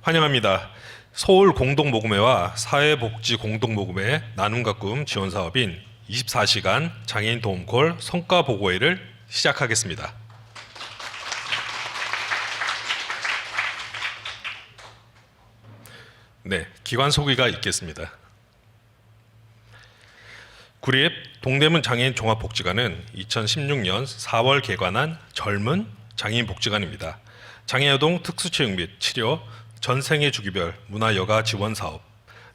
환영합니다. 서울 공동모금회와 사회복지 공동모금회 나눔가꿈 지원사업인 24시간 장애인 도움콜 성과보고회를 시작하겠습니다. 네, 기관 소개가 있겠습니다. 구리읍 동대문 장애인 종합복지관은 2016년 4월 개관한 젊은 장애인 복지관입니다. 장애아동 특수체육 및 치료, 전생애 주기별 문화여가 지원 사업,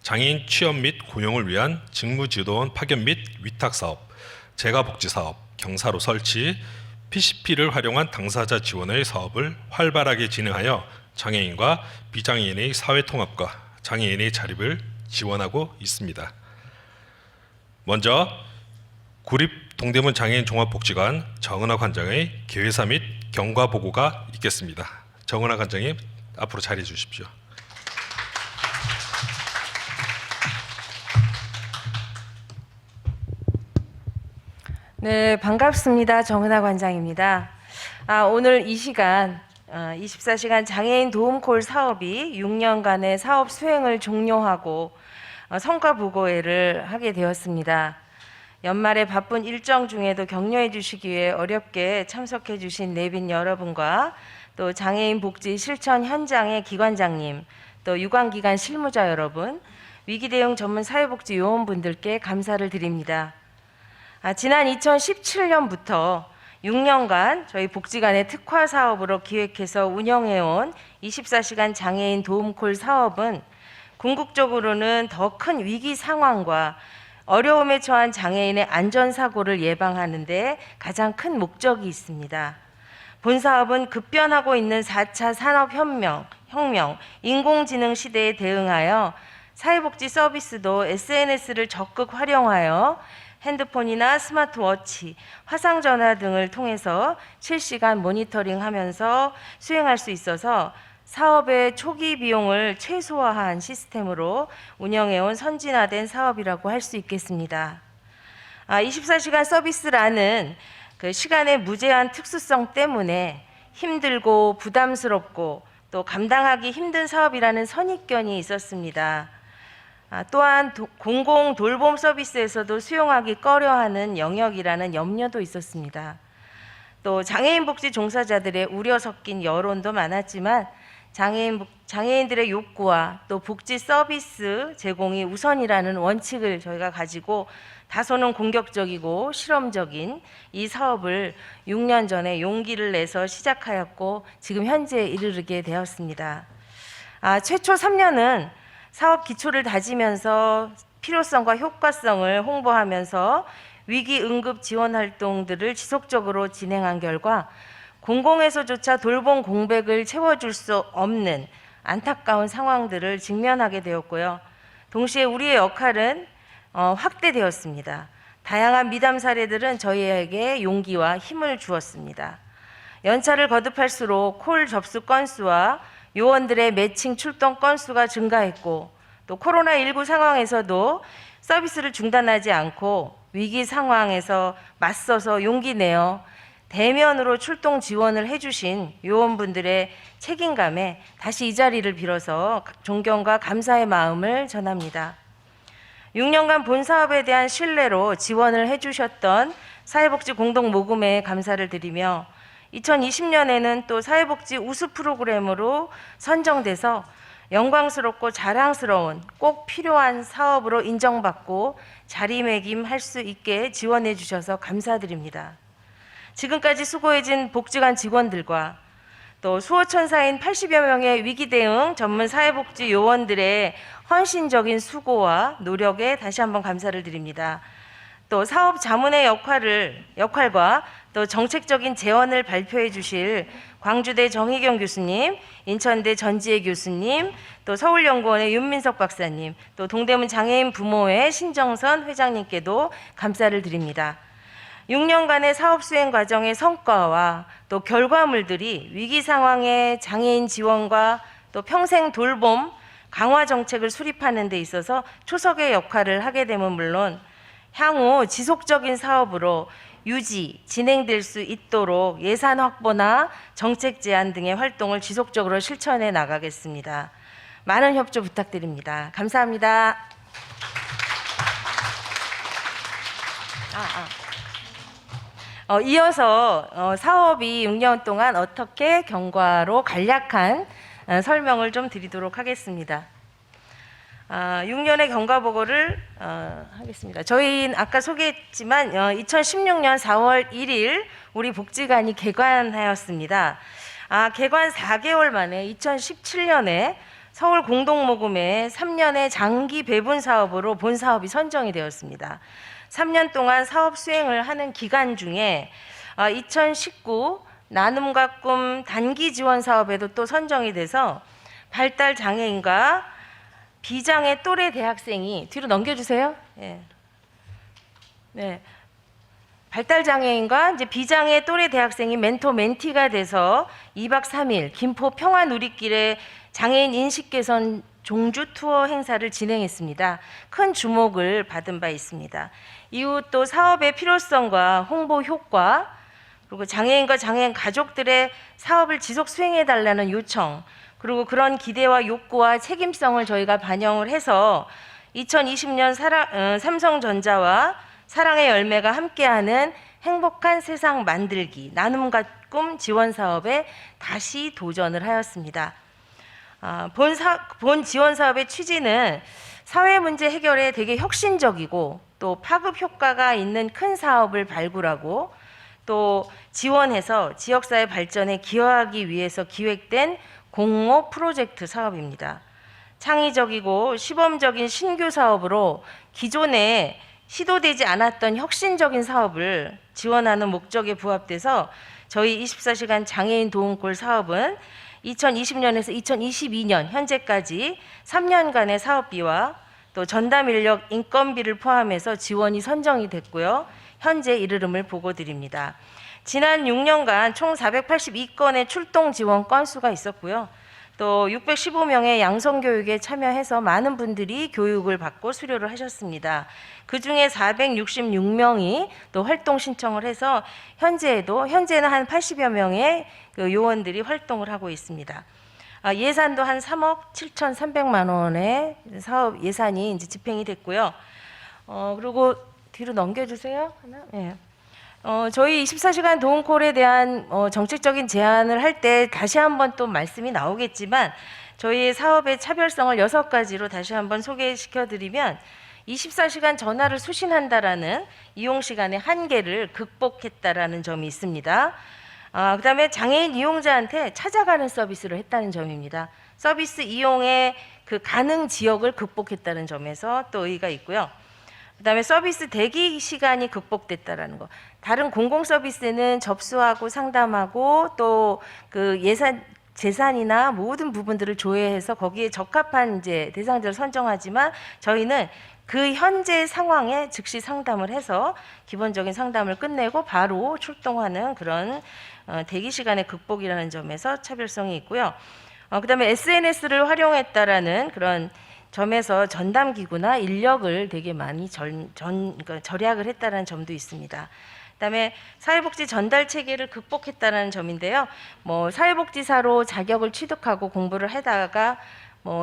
장애인 취업 및 고용을 위한 직무지도원 파견 및 위탁 사업, 재가복지 사업, 경사로 설치, PCP를 활용한 당사자 지원의 사업을 활발하게 진행하여 장애인과 비장애인의 사회통합과 장애인의 자립을 지원하고 있습니다. 먼저 구립 동대문 장애인 종합복지관 정은하 관장의 개회사 및 경과 보고가 있겠습니다. 정은하 관장님 앞으로 자리해 주십시오. 네, 반갑습니다. 정은하 관장입니다. 오늘 이 시간 24시간 장애인 도움콜 사업이 6년간의 사업 수행을 종료하고 성과 보고회를 하게 되었습니다. 연말에 바쁜 일정 중에도 격려해 주시기 위해 어렵게 참석해 주신 내빈 여러분과 또 장애인 복지 실천 현장의 기관장님, 또 유관기관 실무자 여러분, 위기대응 전문 사회복지 요원분들께 감사를 드립니다. 지난 2017년부터 6년간 저희 복지관의 특화 사업으로 기획해서 운영해온 24시간 장애인 도움콜 사업은 궁극적으로는 더 큰 위기 상황과 어려움에 처한 장애인의 안전사고를 예방하는 데 가장 큰 목적이 있습니다. 본 사업은 급변하고 있는 4차 산업혁명, 인공지능 시대에 대응하여 사회복지 서비스도 SNS를 적극 활용하여 핸드폰이나 스마트워치, 화상전화 등을 통해서 실시간 모니터링하면서 수행할 수 있어서 사업의 초기 비용을 최소화한 시스템으로 운영해온 선진화된 사업이라고 할 수 있겠습니다. 24시간 서비스라는 그 시간의 무제한 특수성 때문에 힘들고 부담스럽고 또 감당하기 힘든 사업이라는 선입견이 있었습니다. 또한 공공 돌봄 서비스에서도 수용하기 꺼려하는 영역이라는 염려도 있었습니다. 또 장애인 복지 종사자들의 우려 섞인 여론도 많았지만 장애인들의 욕구와 또 복지 서비스 제공이 우선이라는 원칙을 저희가 가지고 다소는 공격적이고 실험적인 이 사업을 6년 전에 용기를 내서 시작하였고 지금 현재에 이르게 되었습니다. 최초 3년은 사업 기초를 다지면서 필요성과 효과성을 홍보하면서 위기 응급 지원 활동들을 지속적으로 진행한 결과 공공에서조차 돌봄 공백을 채워줄 수 없는 안타까운 상황들을 직면하게 되었고요. 동시에 우리의 역할은 확대되었습니다. 다양한 미담 사례들은 저희에게 용기와 힘을 주었습니다. 연차를 거듭할수록 콜 접수 건수와 요원들의 매칭 출동 건수가 증가했고 또 코로나19 상황에서도 서비스를 중단하지 않고 위기 상황에서 맞서서 용기 내어 대면으로 출동 지원을 해주신 요원분들의 책임감에 다시 이 자리를 빌어서 존경과 감사의 마음을 전합니다. 6년간 본 사업에 대한 신뢰로 지원을 해주셨던 사회복지 공동모금회에 감사를 드리며 2020년에는 또 사회복지 우수 프로그램으로 선정돼서 영광스럽고 자랑스러운 꼭 필요한 사업으로 인정받고 자리매김할 수 있게 지원해 주셔서 감사드립니다. 지금까지 수고해진 복지관 직원들과 또 수호천사인 80여 명의 위기대응 전문 사회복지 요원들의 헌신적인 수고와 노력에 다시 한번 감사를 드립니다. 또 사업 자문의 역할과 또 정책적인 제언을 발표해 주실 광주대 정희경 교수님, 인천대 전지혜 교수님, 또 서울연구원의 윤민석 박사님, 또 동대문 장애인 부모회 신정선 회장님께도 감사를 드립니다. 6년간의 사업 수행 과정의 성과와 또 결과물들이 위기 상황의 장애인 지원과 또 평생 돌봄 강화 정책을 수립하는 데 있어서 초석의 역할을 하게 됨은 물론 향후 지속적인 사업으로 유지, 진행될 수 있도록 예산 확보나 정책 제안 등의 활동을 지속적으로 실천해 나가겠습니다. 많은 협조 부탁드립니다. 감사합니다. 이어서 사업이 6년 동안 어떻게 경과로 간략한 설명을 좀 드리도록 하겠습니다. 6년의 경과 보고를 하겠습니다. 저희는 아까 소개했지만 2016년 4월 1일 우리 복지관이 개관하였습니다. 개관 4개월 만에 2017년에 서울 공동모금의 3년의 장기 배분 사업으로 본 사업이 선정이 되었습니다. 3년 동안 사업 수행을 하는 기간 중에 2019 나눔과 꿈 단기 지원 사업에도 또 선정이 돼서 발달 장애인과 비장애 또래 대학생이 뒤로 넘겨주세요. 예. 네. 발달 장애인과 이제 비장애 또래 대학생이 멘토 멘티가 돼서 2박 3일 김포 평화 누리길에 장애인 인식 개선 종주 투어 행사를 진행했습니다. 큰 주목을 받은 바 있습니다. 이후 또 사업의 필요성과 홍보 효과, 그리고 장애인과 장애인 가족들의 사업을 지속 수행해 달라는 요청, 그리고 그런 기대와 욕구와 책임성을 저희가 반영을 해서 2020년 삼성전자와 사랑의 열매가 함께하는 행복한 세상 만들기 나눔과 꿈 지원 사업에 다시 도전을 하였습니다. 본 지원 사업의 취지는 사회 문제 해결에 되게 혁신적이고 또 파급 효과가 있는 큰 사업을 발굴하고 또 지원해서 지역사회 발전에 기여하기 위해서 기획된 공모 프로젝트 사업입니다. 창의적이고 시범적인 신규 사업으로 기존에 시도되지 않았던 혁신적인 사업을 지원하는 목적에 부합돼서 저희 24시간 장애인 도움콜 사업은 2020년에서 2022년 현재까지 3년간의 사업비와 또 전담 인력 인건비를 포함해서 지원이 선정이 됐고요. 현재 이르름을 보고드립니다. 지난 6년간 총 482건의 출동 지원 건수가 있었고요. 또 615명의 양성교육에 참여해서 많은 분들이 교육을 받고 수료를 하셨습니다. 그중에 466명이 또 활동 신청을 해서 현재는 한 80여 명의 그 요원들이 활동을 하고 있습니다. 예산도 한 3억 7,300만 원의 사업 예산이 이제 집행이 됐고요. 그리고 뒤로 넘겨주세요. 하나? 네. 저희 24시간 도움콜에 대한 정책적인 제안을 할 때 다시 한번 또 말씀이 나오겠지만 저희 사업의 차별성을 6가지로 다시 한번 소개시켜 드리면 24시간 전화를 수신한다라는 이용 시간의 한계를 극복했다라는 점이 있습니다. 그다음에 장애인 이용자한테 찾아가는 서비스를 했다는 점입니다. 서비스 이용의 그 가능 지역을 극복했다는 점에서 또 의의가 있고요. 그다음에 서비스 대기 시간이 극복됐다라는 거. 다른 공공 서비스는 접수하고 상담하고 또 그 재산이나 모든 부분들을 조회해서 거기에 적합한 이제 대상자를 선정하지만 저희는 그 현재 상황에 즉시 상담을 해서 기본적인 상담을 끝내고 바로 출동하는 그런 대기 시간의 극복이라는 점에서 차별성이 있고요. 그다음에 SNS를 활용했다라는 그런 점에서 전담 기구나 인력을 되게 많이 그러니까 절약을 했다는 점도 있습니다. 그다음에 사회복지 전달 체계를 극복했다는 점인데요. 사회복지사로 자격을 취득하고 공부를 하다가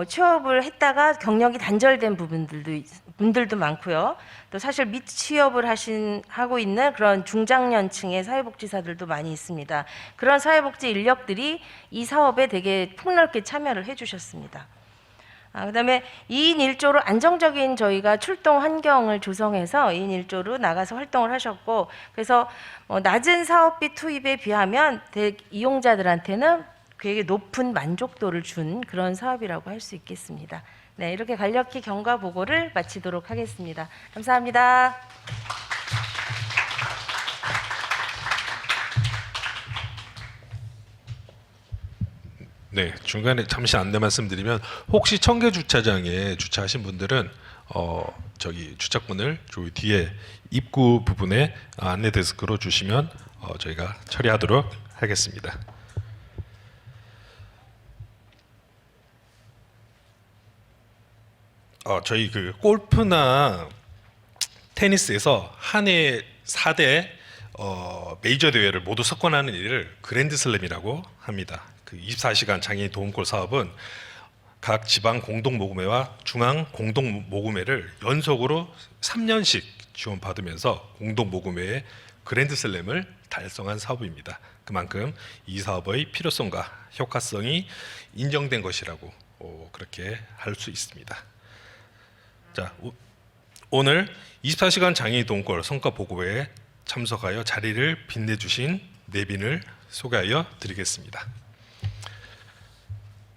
취업을 했다가 경력이 단절된 분들도 많고요. 또 사실 미취업을 하고 있는 그런 중장년층의 사회복지사들도 많이 있습니다. 그런 사회복지 인력들이 이 사업에 되게 폭넓게 참여를 해주셨습니다. 그다음에 2인 1조로 안정적인 저희가 출동 환경을 조성해서 2인 1조로 나가서 활동을 하셨고 그래서 낮은 사업비 투입에 비하면 이용자들한테는 되게 높은 만족도를 준 그런 사업이라고 할 수 있겠습니다. 네, 이렇게 간략히 경과 보고를 마치도록 하겠습니다. 감사합니다. 네, 중간에 잠시 안내 말씀드리면 혹시 청계 주차장에 주차하신 분들은 저기 주차권을 저기 뒤에 입구 부분에 안내 데스크로 주시면 저희가 처리하도록 하겠습니다. 저희 그 골프나 테니스에서 한 해 4대 메이저 대회를 모두 석권하는 일을 그랜드슬램이라고 합니다. 그 24시간 장애인 도움골 사업은 각 지방 공동 모금회와 중앙 공동 모금회를 연속으로 3년씩 지원받으면서 공동 모금회의 그랜드슬램을 달성한 사업입니다. 그만큼 이 사업의 필요성과 효과성이 인정된 것이라고 그렇게 할 수 있습니다. 자, 오늘 24시간 장애인 도움골 성과 보고회에 참석하여 자리를 빛내주신 내빈을 소개하여 드리겠습니다.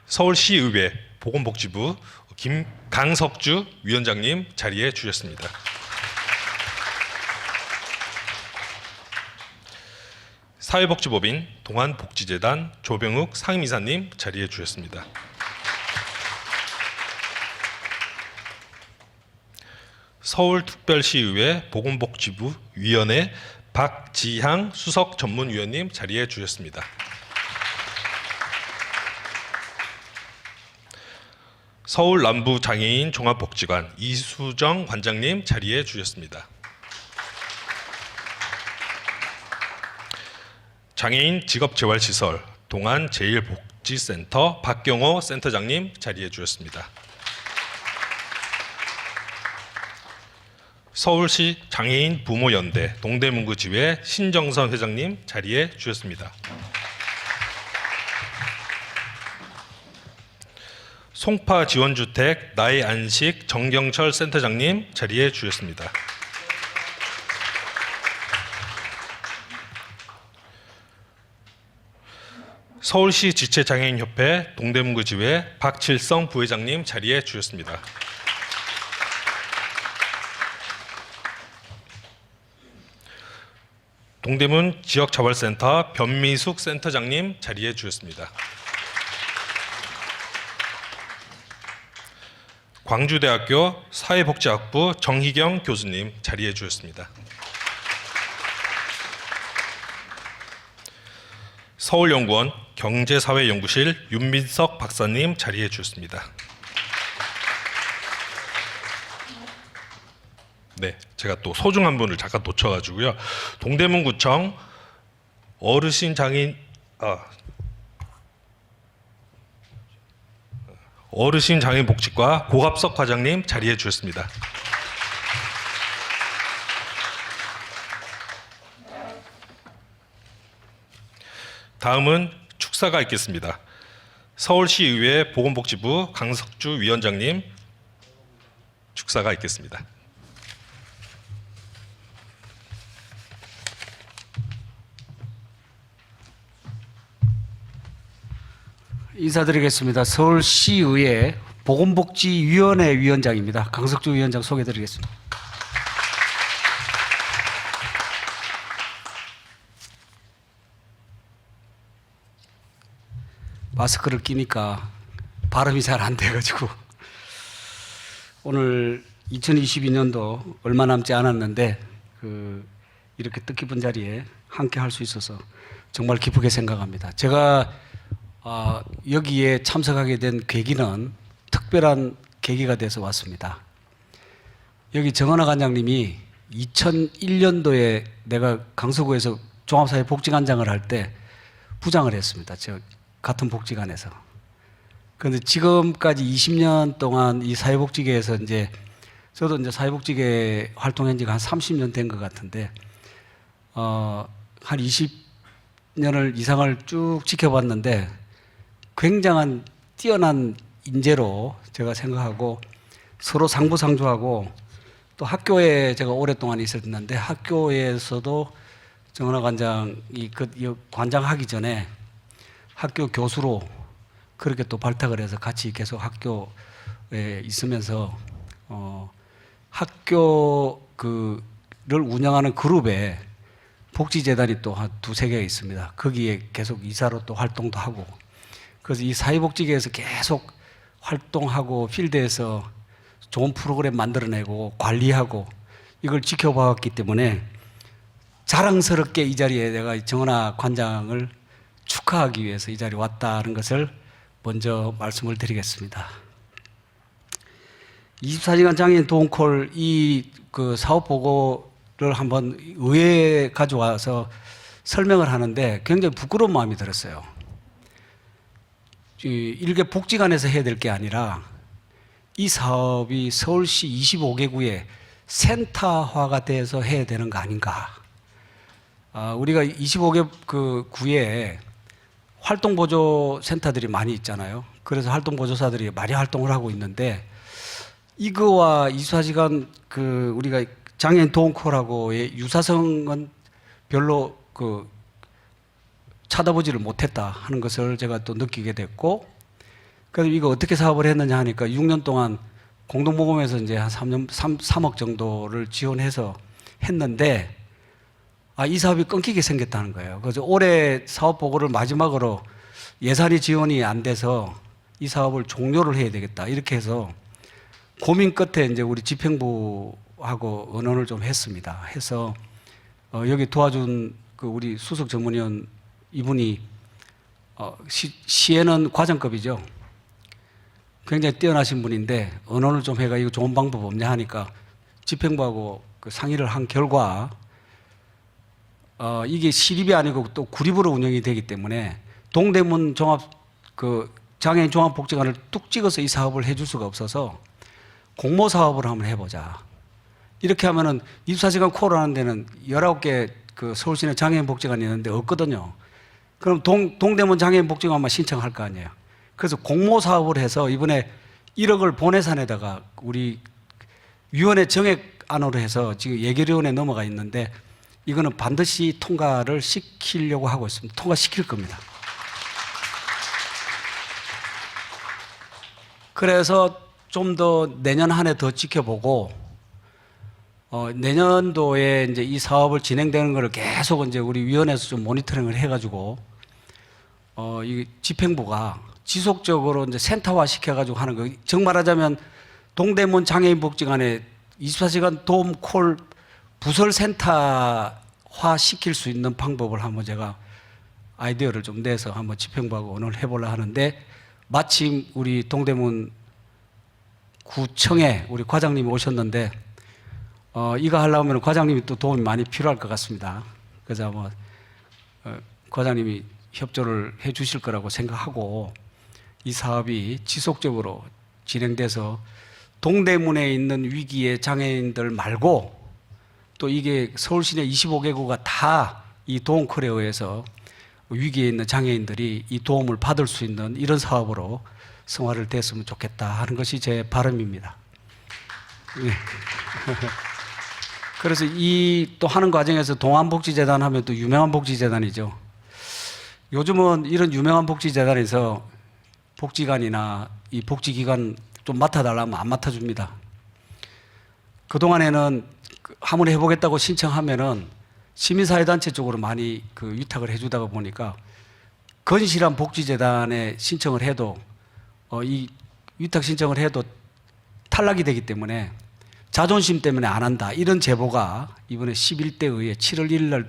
서울시의회 보건복지부 강석주 위원장님 자리해 주셨습니다. 사회복지법인 동안복지재단 조병욱 상임이사님 자리해 주셨습니다. 서울특별시의회 보건복지부 위원회 박지향 수석 전문위원님 자리해 주셨습니다. 서울 남부장애인 종합복지관 이수정 관장님 자리해 주셨습니다. 장애인 직업재활시설 동안제일복지센터 박경호 센터장님 자리해 주셨습니다. 서울시 장애인 부모연대 동대문구지회 신정선 회장님 자리해 주셨습니다. 송파지원주택 나의안식 정경철 센터장님 자리해 주셨습니다. 서울시 지체장애인협회 동대문구지회 박칠성 부회장님 자리해 주셨습니다. 동대문 지역자활센터 변미숙 센터장님 자리해 주셨습니다. 광주대학교 사회복지학부 정희경 교수님 자리해 주셨습니다. 서울연구원 경제사회연구실 윤민석 박사님 자리해 주셨습니다. 네, 제가 또 소중한 분을 잠깐 놓쳐가지고요. 동대문구청 어르신 장애인 복지과 고갑석 과장님 자리해 주셨습니다. 다음은 축사가 있겠습니다. 서울시의회 보건복지부 강석주 위원장님 축사가 있겠습니다. 인사드리겠습니다. 서울시의회 보건복지위원회 위원장입니다. 강석주 위원장 소개드리겠습니다. 마스크를 끼니까 발음이 잘 안 돼가지고 오늘 2022년도 얼마 남지 않았는데 이렇게 뜻깊은 자리에 함께 할 수 있어서 정말 기쁘게 생각합니다. 제가 여기에 참석하게 된 계기는 특별한 계기가 돼서 왔습니다. 여기 정은하 관장님이 2001년도에 내가 강서구에서 종합사회복지관장을 할 때 부장을 했습니다. 저 같은 복지관에서. 그런데 지금까지 20년 동안 이 사회복지계에서 저도 사회복지계 활동한 지가 한 30년 된 것 같은데 한 20년을 이상을 쭉 지켜봤는데 굉장한 뛰어난 인재로 제가 생각하고 서로 상부상조하고 또 학교에 제가 오랫동안 있었는데 학교에서도 정은하 관장이 관장하기 전에 학교 교수로 그렇게 또 발탁을 해서 같이 계속 학교에 있으면서 학교를 운영하는 그룹에 복지재단이 또 한 두세 개가 있습니다. 거기에 계속 이사로 또 활동도 하고 그래서 이 사회복지계에서 계속 활동하고 필드에서 좋은 프로그램 만들어내고 관리하고 이걸 지켜봤기 때문에 자랑스럽게 이 자리에 내가 정은하 관장을 축하하기 위해서 이 자리에 왔다는 것을 먼저 말씀을 드리겠습니다. 24시간 장애인 도움콜 사업 보고 한번 의회에 가져와서 설명을 하는데 굉장히 부끄러운 마음이 들었어요. 일개 복지관에서 해야 될 게 아니라 이 사업이 서울시 25개구에 센터화가 돼서 해야 되는 거 아닌가. 우리가 25개 그 구에 활동보조센터들이 많이 있잖아요. 그래서 활동보조사들이 많이 활동을 하고 있는데 이거와 24시간 그 우리가 장애인 도움콜하고의 유사성은 별로 그 찾아보지를 못했다 하는 것을 제가 또 느끼게 됐고, 그래서 이거 어떻게 사업을 했느냐 하니까 6년 동안 공동모금에서 이제 한 3억 정도를 지원해서 했는데 이 사업이 끊기게 생겼다는 거예요. 그래서 올해 사업 보고를 마지막으로 예산이 지원이 안 돼서 이 사업을 종료를 해야 되겠다 이렇게 해서 고민 끝에 이제 우리 집행부하고 의논을 좀 했습니다. 해서 여기 도와준 그 우리 수석 전문위원 이분이 시에는 과장급이죠. 굉장히 뛰어나신 분인데 의논을 좀 해가 이거 좋은 방법 없냐 하니까 집행부하고 그 상의를 한 결과 이게 시립이 아니고 또 구립으로 운영이 되기 때문에 동대문 종합 그 장애인 종합복지관을 뚝 찍어서 이 사업을 해줄 수가 없어서 공모 사업을 한번 해보자. 이렇게 하면은 24시간 콜 하는 데는 19개 그 서울시내 장애인 복지관이 있는데 없거든요. 그럼 동대문 장애인 복지관만 신청할 거 아니에요. 그래서 공모 사업을 해서 이번에 1억을 본예산에다가 우리 위원회 정액안으로 해서 지금 예결위원회에 넘어가 있는데 이거는 반드시 통과를 시키려고 하고 있습니다. 통과시킬 겁니다. 그래서 좀 더 내년 한 해 더 지켜보고 내년도에 이제 이 사업을 진행되는 것을 계속 이제 우리 위원회에서 좀 모니터링을 해가지고 이 집행부가 지속적으로 이제 센터화 시켜가지고 하는 거. 정말하자면 동대문 장애인 복지관에 24시간 도움 콜 부설 센터화 시킬 수 있는 방법을 한번 제가 아이디어를 좀 내서 한번 집행부하고 오늘 해보려 하는데 마침 우리 동대문 구청에 우리 과장님이 오셨는데 이거 하려면 과장님이 또 도움이 많이 필요할 것 같습니다. 그래서 아마 과장님이 협조를 해 주실 거라고 생각하고 이 사업이 지속적으로 진행돼서 동대문에 있는 위기의 장애인들 말고 또 이게 서울시내 25개구가 다 이 도움콜에 의해서 위기에 있는 장애인들이 이 도움을 받을 수 있는 이런 사업으로 성화를 됐으면 좋겠다 하는 것이 제 바람입니다. 네. 그래서 이 또 하는 과정에서 동안복지재단 하면 또 유명한 복지재단이죠. 요즘은 이런 유명한 복지재단에서 복지관이나 이 복지기관 좀 맡아달라면 안 맡아줍니다. 그동안에는 한번 해보겠다고 신청하면은 시민사회단체 쪽으로 많이 그 위탁을 해주다가 보니까 건실한 복지재단에 신청을 해도 이 위탁 신청을 해도 탈락이 되기 때문에 자존심 때문에 안 한다. 이런 제보가 이번에 11대 의회 7월 1일 날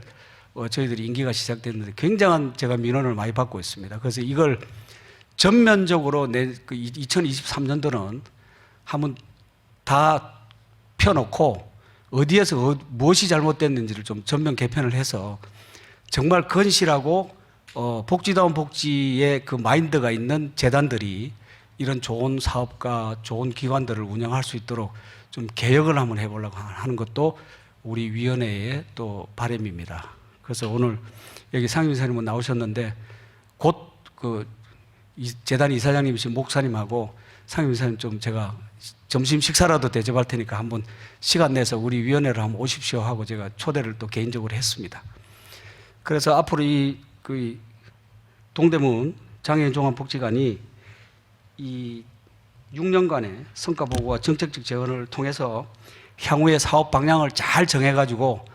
저희들이 임기가 시작됐는데 굉장한 제가 민원을 많이 받고 있습니다. 그래서 이걸 전면적으로 2023년도는 한번 다 펴놓고 어디에서 무엇이 잘못됐는지를 좀 전면 개편을 해서 정말 건실하고 복지다운 복지의 그 마인드가 있는 재단들이 이런 좋은 사업과 좋은 기관들을 운영할 수 있도록 좀 개혁을 한번 해보려고 하는 것도 우리 위원회의 또 바람입니다. 그래서 오늘 여기 상임이사님은 나오셨는데 곧 그 재단 이사장님이신 목사님하고 상임이사님 좀 제가 점심 식사라도 대접할 테니까 한번 시간 내서 우리 위원회를 한번 오십시오 하고 제가 초대를 또 개인적으로 했습니다. 그래서 앞으로 그 동대문 장애인 종합복지관이 이 6년간의 성과 보고와 정책적 재원을 통해서 향후의 사업 방향을 잘 정해가지고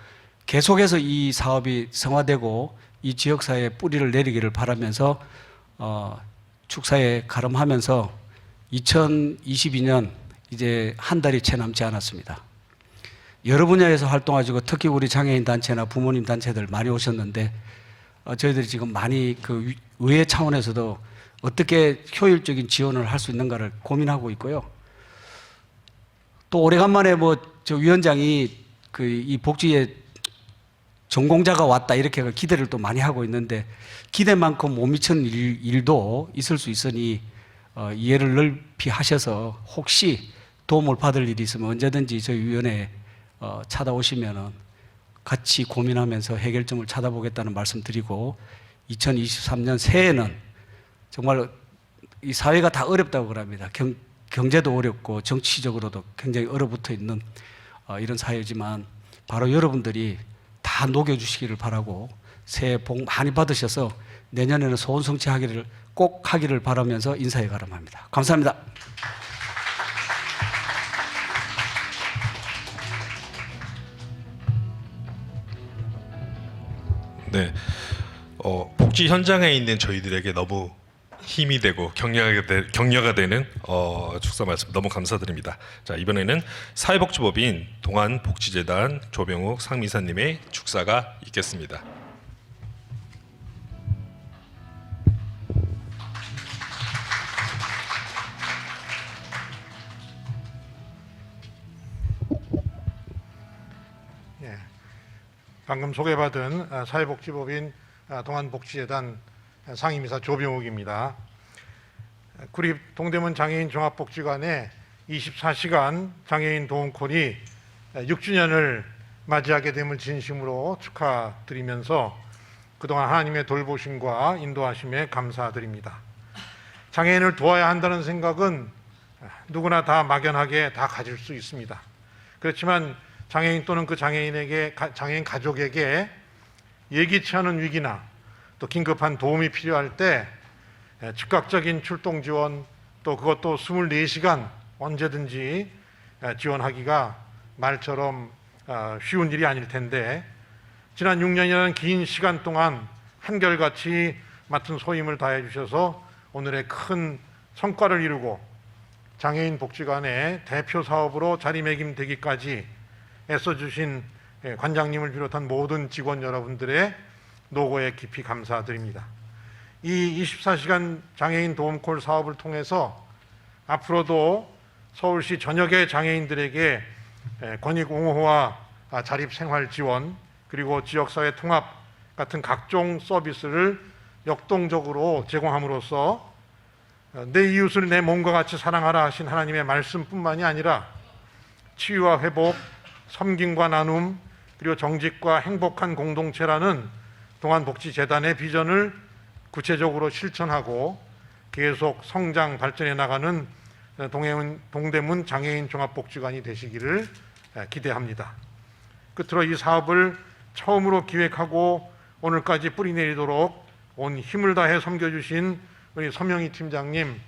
계속해서 이 사업이 성화되고 이 지역사회에 뿌리를 내리기를 바라면서 축사에 가름하면서 2022년 이제 한 달이 채 남지 않았습니다. 여러 분야에서 활동하시고 특히 우리 장애인 단체나 부모님 단체들 많이 오셨는데 저희들이 지금 많이 그 의회 차원에서도 어떻게 효율적인 지원을 할 수 있는가를 고민하고 있고요. 또 오래간만에 저 위원장이 그 이 복지에 전공자가 왔다 이렇게 기대를 또 많이 하고 있는데 기대만큼 못 미치는 일도 있을 수 있으니 이해를 넓히 하셔서 혹시 도움을 받을 일이 있으면 언제든지 저희 위원회에 찾아오시면은 같이 고민하면서 해결점을 찾아보겠다는 말씀 드리고 2023년 새해에는 정말 이 사회가 다 어렵다고 그럽니다. 경제도 어렵고 정치적으로도 굉장히 얼어붙어 있는 이런 사회지만 바로 여러분들이 다 녹여주시기를 바라고 새해 복 많이 받으셔서 내년에는 소원 성취하기를 꼭 하기를 바라면서 인사해 가름합니다. 감사합니다. 네, 복지 현장에 있는 저희들에게 너무 힘이 되고 격려가 되는 축사 말씀 너무 감사드립니다. 자, 이번에는 사회복지법인 동안복지재단 조병욱 상미사님의 축사가 있겠습니다. 예, 방금 소개받은 사회복지법인 동안복지재단 상임이사 조병욱입니다. 구립 동대문 장애인 종합복지관의 24시간 장애인 도움콜이 6주년을 맞이하게 됨을 진심으로 축하드리면서 그동안 하나님의 돌보심과 인도하심에 감사드립니다. 장애인을 도와야 한다는 생각은 누구나 다 막연하게 다 가질 수 있습니다. 그렇지만 장애인 또는 그 장애인 가족에게 예기치 않은 위기나 또 긴급한 도움이 필요할 때 즉각적인 출동 지원, 또 그것도 24시간 언제든지 지원하기가 말처럼 쉬운 일이 아닐 텐데 지난 6년이라는 긴 시간 동안 한결같이 맡은 소임을 다해 주셔서 오늘의 큰 성과를 이루고 장애인 복지관의 대표 사업으로 자리매김되기까지 애써주신 관장님을 비롯한 모든 직원 여러분들의 노고에 깊이 감사드립니다. 이 24시간 장애인 도움콜 사업을 통해서 앞으로도 서울시 전역의 장애인들에게 권익 옹호와 자립생활 지원 그리고 지역사회 통합 같은 각종 서비스를 역동적으로 제공함으로써 내 이웃을 내 몸과 같이 사랑하라 하신 하나님의 말씀뿐만이 아니라 치유와 회복, 섬김과 나눔 그리고 정직과 행복한 공동체라는 동안복지재단의 비전을 구체적으로 실천하고 계속 성장 발전해 나가는 동대문 장애인 종합복지관이 되시기를 기대합니다. 끝으로 이 사업을 처음으로 기획하고 오늘까지 뿌리내리도록 온 힘을 다해 섬겨주신 우리 서명희 팀장님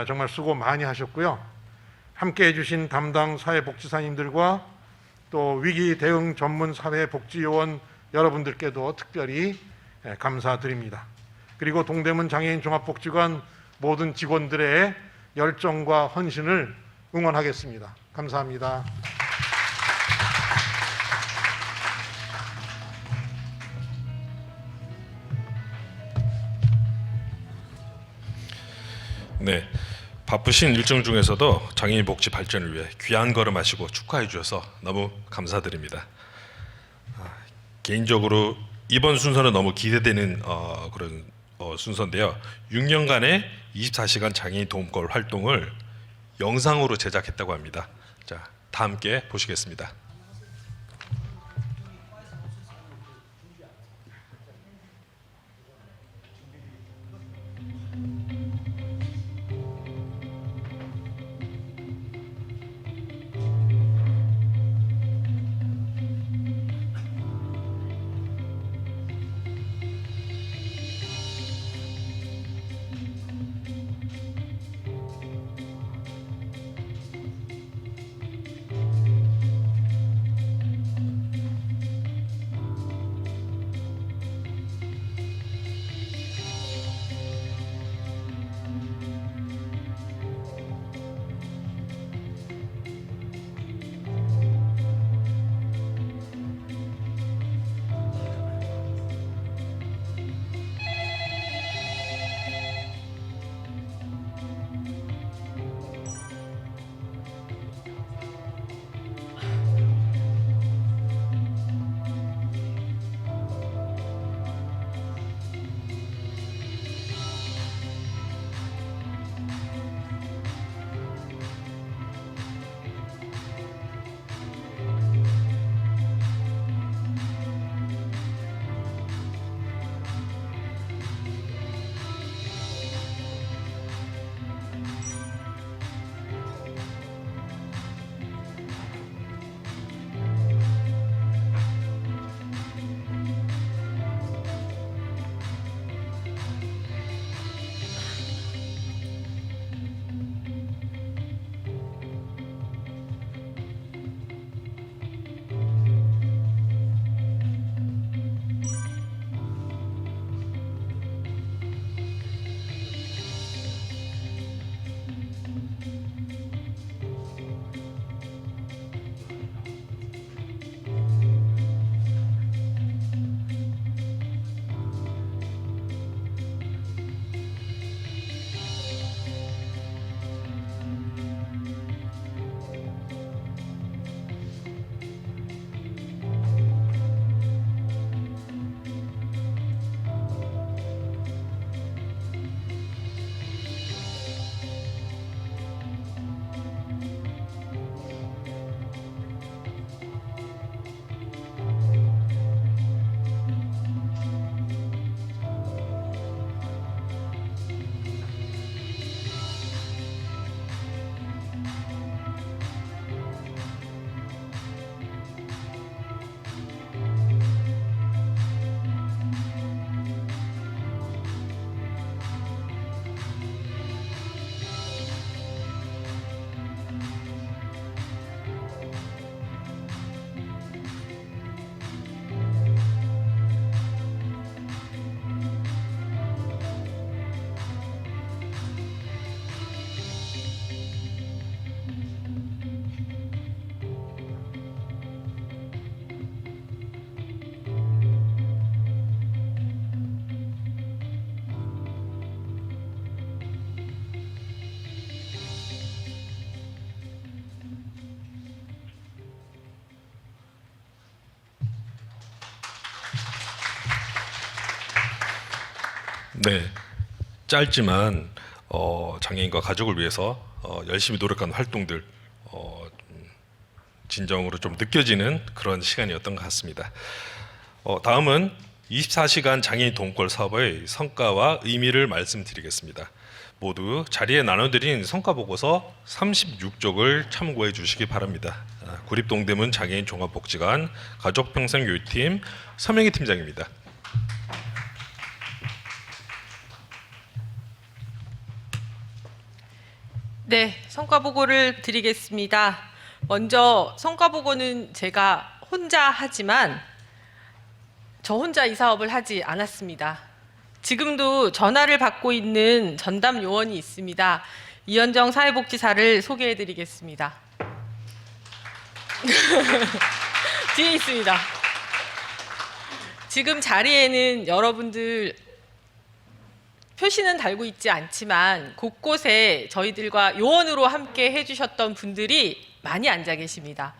정말 수고 많이 하셨고요. 함께해 주신 담당 사회복지사님들과 또 위기 대응 전문 사회복지요원 여러분들께도 특별히 감사드립니다. 그리고 동대문 장애인 종합복지관 모든 직원들의 열정과 헌신을 응원하겠습니다. 감사합니다. 네, 바쁘신 일정 중에서도 장애인 복지 발전을 위해 귀한 걸음 하시고 축하해 주셔서 너무 감사드립니다. 개인적으로 이번 순서는 너무 기대되는 그런 순서인데요. 6년간의 24시간 장애인 도움콜 활동을 영상으로 제작했다고 합니다. 자, 다 함께 보시겠습니다. 네, 짧지만 장애인과 가족을 위해서 열심히 노력한 활동들 진정으로 좀 느껴지는 그런 시간이었던 것 같습니다. 다음은 24시간 장애인 도움콜 사업의 성과와 의미를 말씀드리겠습니다. 모두 자리에 나눠드린 성과 보고서 36쪽을 참고해 주시기 바랍니다. 구립동대문 장애인 종합복지관 가족평생교육팀 서명희 팀장입니다. 네, 성과 보고를 드리겠습니다. 먼저 성과 보고는 제가 혼자 하지만 저 혼자 이 사업을 하지 않았습니다. 지금도 전화를 받고 있는 전담 요원이 있습니다. 이현정 사회복지사를 소개해 드리겠습니다. 뒤에 있습니다. 지금 자리에는 여러분들 표시는 달고 있지 않지만 곳곳에 저희들과 요원으로 함께 해주셨던 분들이 많이 앉아 계십니다.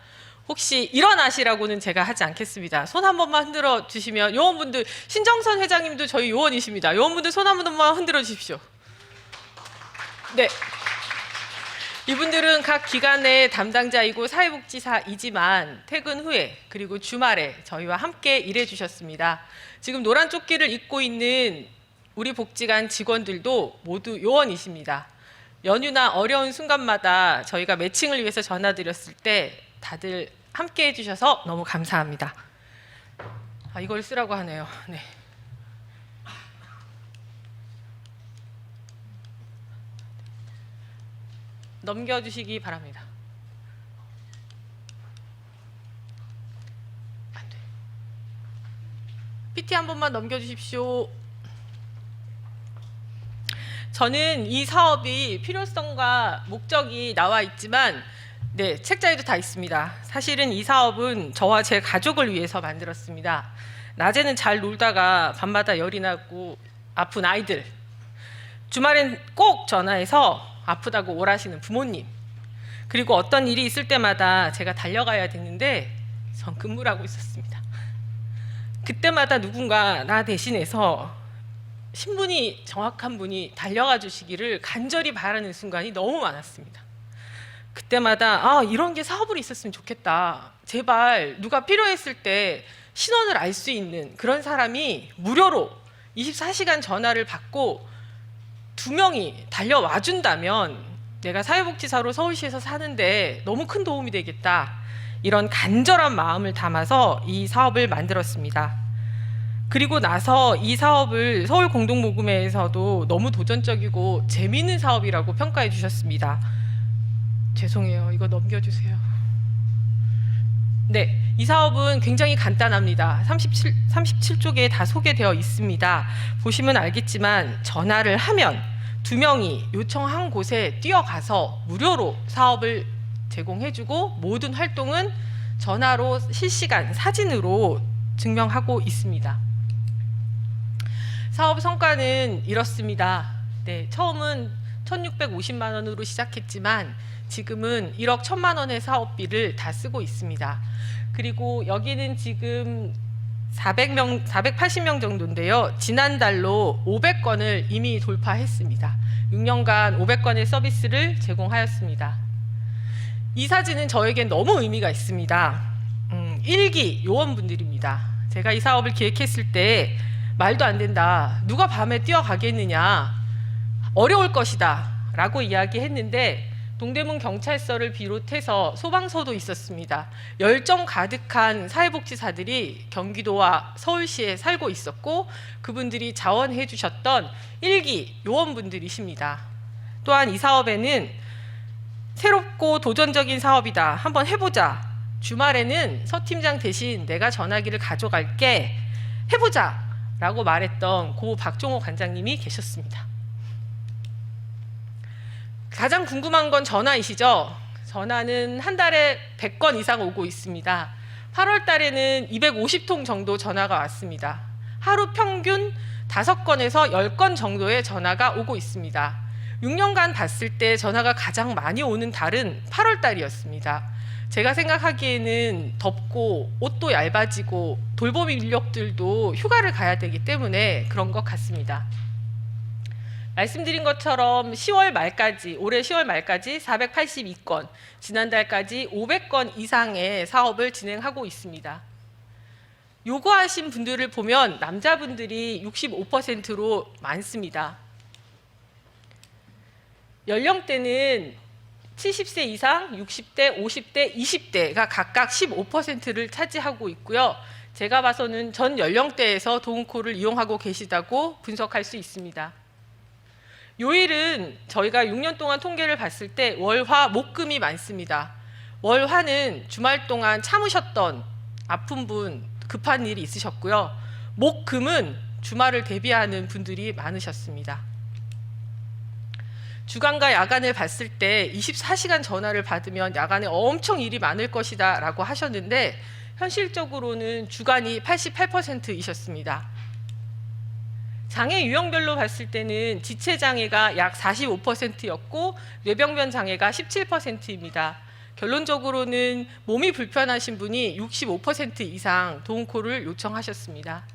혹시 일어나시라고는 제가 하지 않겠습니다. 손 한 번만 흔들어 주시면 요원분들, 신정선 회장님도 저희 요원이십니다. 요원분들 손 한 번만 흔들어 주십시오. 네. 이분들은 각 기관의 담당자이고 사회복지사이지만 퇴근 후에 그리고 주말에 저희와 함께 일해 주셨습니다. 지금 노란 조끼를 입고 있는 우리 복지관 직원들도 모두 요원이십니다. 연휴나 어려운 순간마다 저희가 매칭을 위해서 전화드렸을 때 다들 함께 해주셔서 너무 감사합니다. 이걸 쓰라고 하네요. 네. 넘겨주시기 바랍니다. 안 돼. PT 한 번만 넘겨주십시오. 저는 이 사업이 필요성과 목적이 나와 있지만 네, 책자에도 다 있습니다. 사실은 이 사업은 저와 제 가족을 위해서 만들었습니다. 낮에는 잘 놀다가 밤마다 열이 나고 아픈 아이들, 주말엔 꼭 전화해서 아프다고 오라시는 부모님, 그리고 어떤 일이 있을 때마다 제가 달려가야 되는데 전 근무를 하고 있었습니다. 그때마다 누군가 나 대신해서 신분이 정확한 분이 달려가 주시기를 간절히 바라는 순간이 너무 많았습니다. 그때마다 이런 게 사업으로 있었으면 좋겠다. 제발 누가 필요했을 때 신원을 알 수 있는 그런 사람이 무료로 24시간 전화를 받고 2명이 달려와 준다면 내가 사회복지사로 서울시에서 사는데 너무 큰 도움이 되겠다. 이런 간절한 마음을 담아서 이 사업을 만들었습니다. 그리고 나서 이 사업을 서울공동모금회에서도 너무 도전적이고 재미있는 사업이라고 평가해 주셨습니다. 죄송해요. 이거 넘겨주세요. 네, 이 사업은 굉장히 간단합니다. 37쪽에 다 소개되어 있습니다. 보시면 알겠지만 전화를 하면 2명이 요청한 곳에 뛰어가서 무료로 사업을 제공해주고 모든 활동은 전화로 실시간 사진으로 증명하고 있습니다. 사업 성과는 이렇습니다. 네, 처음은 1,650만 원으로 시작했지만 지금은 1억 1,000만 원의 사업비를 다 쓰고 있습니다. 그리고 여기는 지금 480명 정도인데요. 지난달로 500건을 이미 돌파했습니다. 6년간 500건의 서비스를 제공하였습니다. 이 사진은 저에겐 너무 의미가 있습니다. 1기 요원분들입니다. 제가 이 사업을 기획했을 때 말도 안 된다. 누가 밤에 뛰어가겠느냐. 어려울 것이다. 라고 이야기했는데 동대문 경찰서를 비롯해서 소방서도 있었습니다. 열정 가득한 사회복지사들이 경기도와 서울시에 살고 있었고 그분들이 자원해 주셨던 1기 요원분들이십니다. 또한 이 사업에는 새롭고 도전적인 사업이다. 한번 해보자. 주말에는 서 팀장 대신 내가 전화기를 가져갈게. 해보자. 라고 말했던 고 박종호 관장님이 계셨습니다. 가장 궁금한 건 전화이시죠? 전화는 한 달에 100건 이상 오고 있습니다. 8월 달에는 250통 정도 전화가 왔습니다. 하루 평균 5건에서 10건 정도의 전화가 오고 있습니다. 6년간 봤을 때 전화가 가장 많이 오는 달은 8월 달이었습니다. 제가 생각하기에는 덥고 옷도 얇아지고 돌봄 인력들도 휴가를 가야 되기 때문에 그런 것 같습니다. 말씀드린 것처럼 10월 말까지, 올해 10월 말까지 482건, 지난달까지 500건 이상의 사업을 진행하고 있습니다. 요구하신 분들을 보면 남자분들이 65%로 많습니다. 연령대는 70세 이상, 60대, 50대, 20대가 각각 15%를 차지하고 있고요. 제가 봐서는 전 연령대에서 도움콜을 이용하고 계시다고 분석할 수 있습니다. 요일은 저희가 6년 동안 통계를 봤을 때 월, 화, 목, 금이 많습니다. 월, 화는 주말 동안 참으셨던 아픈 분, 급한 일이 있으셨고요. 목, 금은 주말을 대비하는 분들이 많으셨습니다. 주간과 야간을 봤을 때 24시간 전화를 받으면 야간에 엄청 일이 많을 것이다 라고 하셨는데 현실적으로는 주간이 88%이셨습니다. 장애 유형별로 봤을 때는 지체장애가 약 45%였고 뇌병변 장애가 17%입니다. 결론적으로는 몸이 불편하신 분이 65% 이상 도움콜을 요청하셨습니다.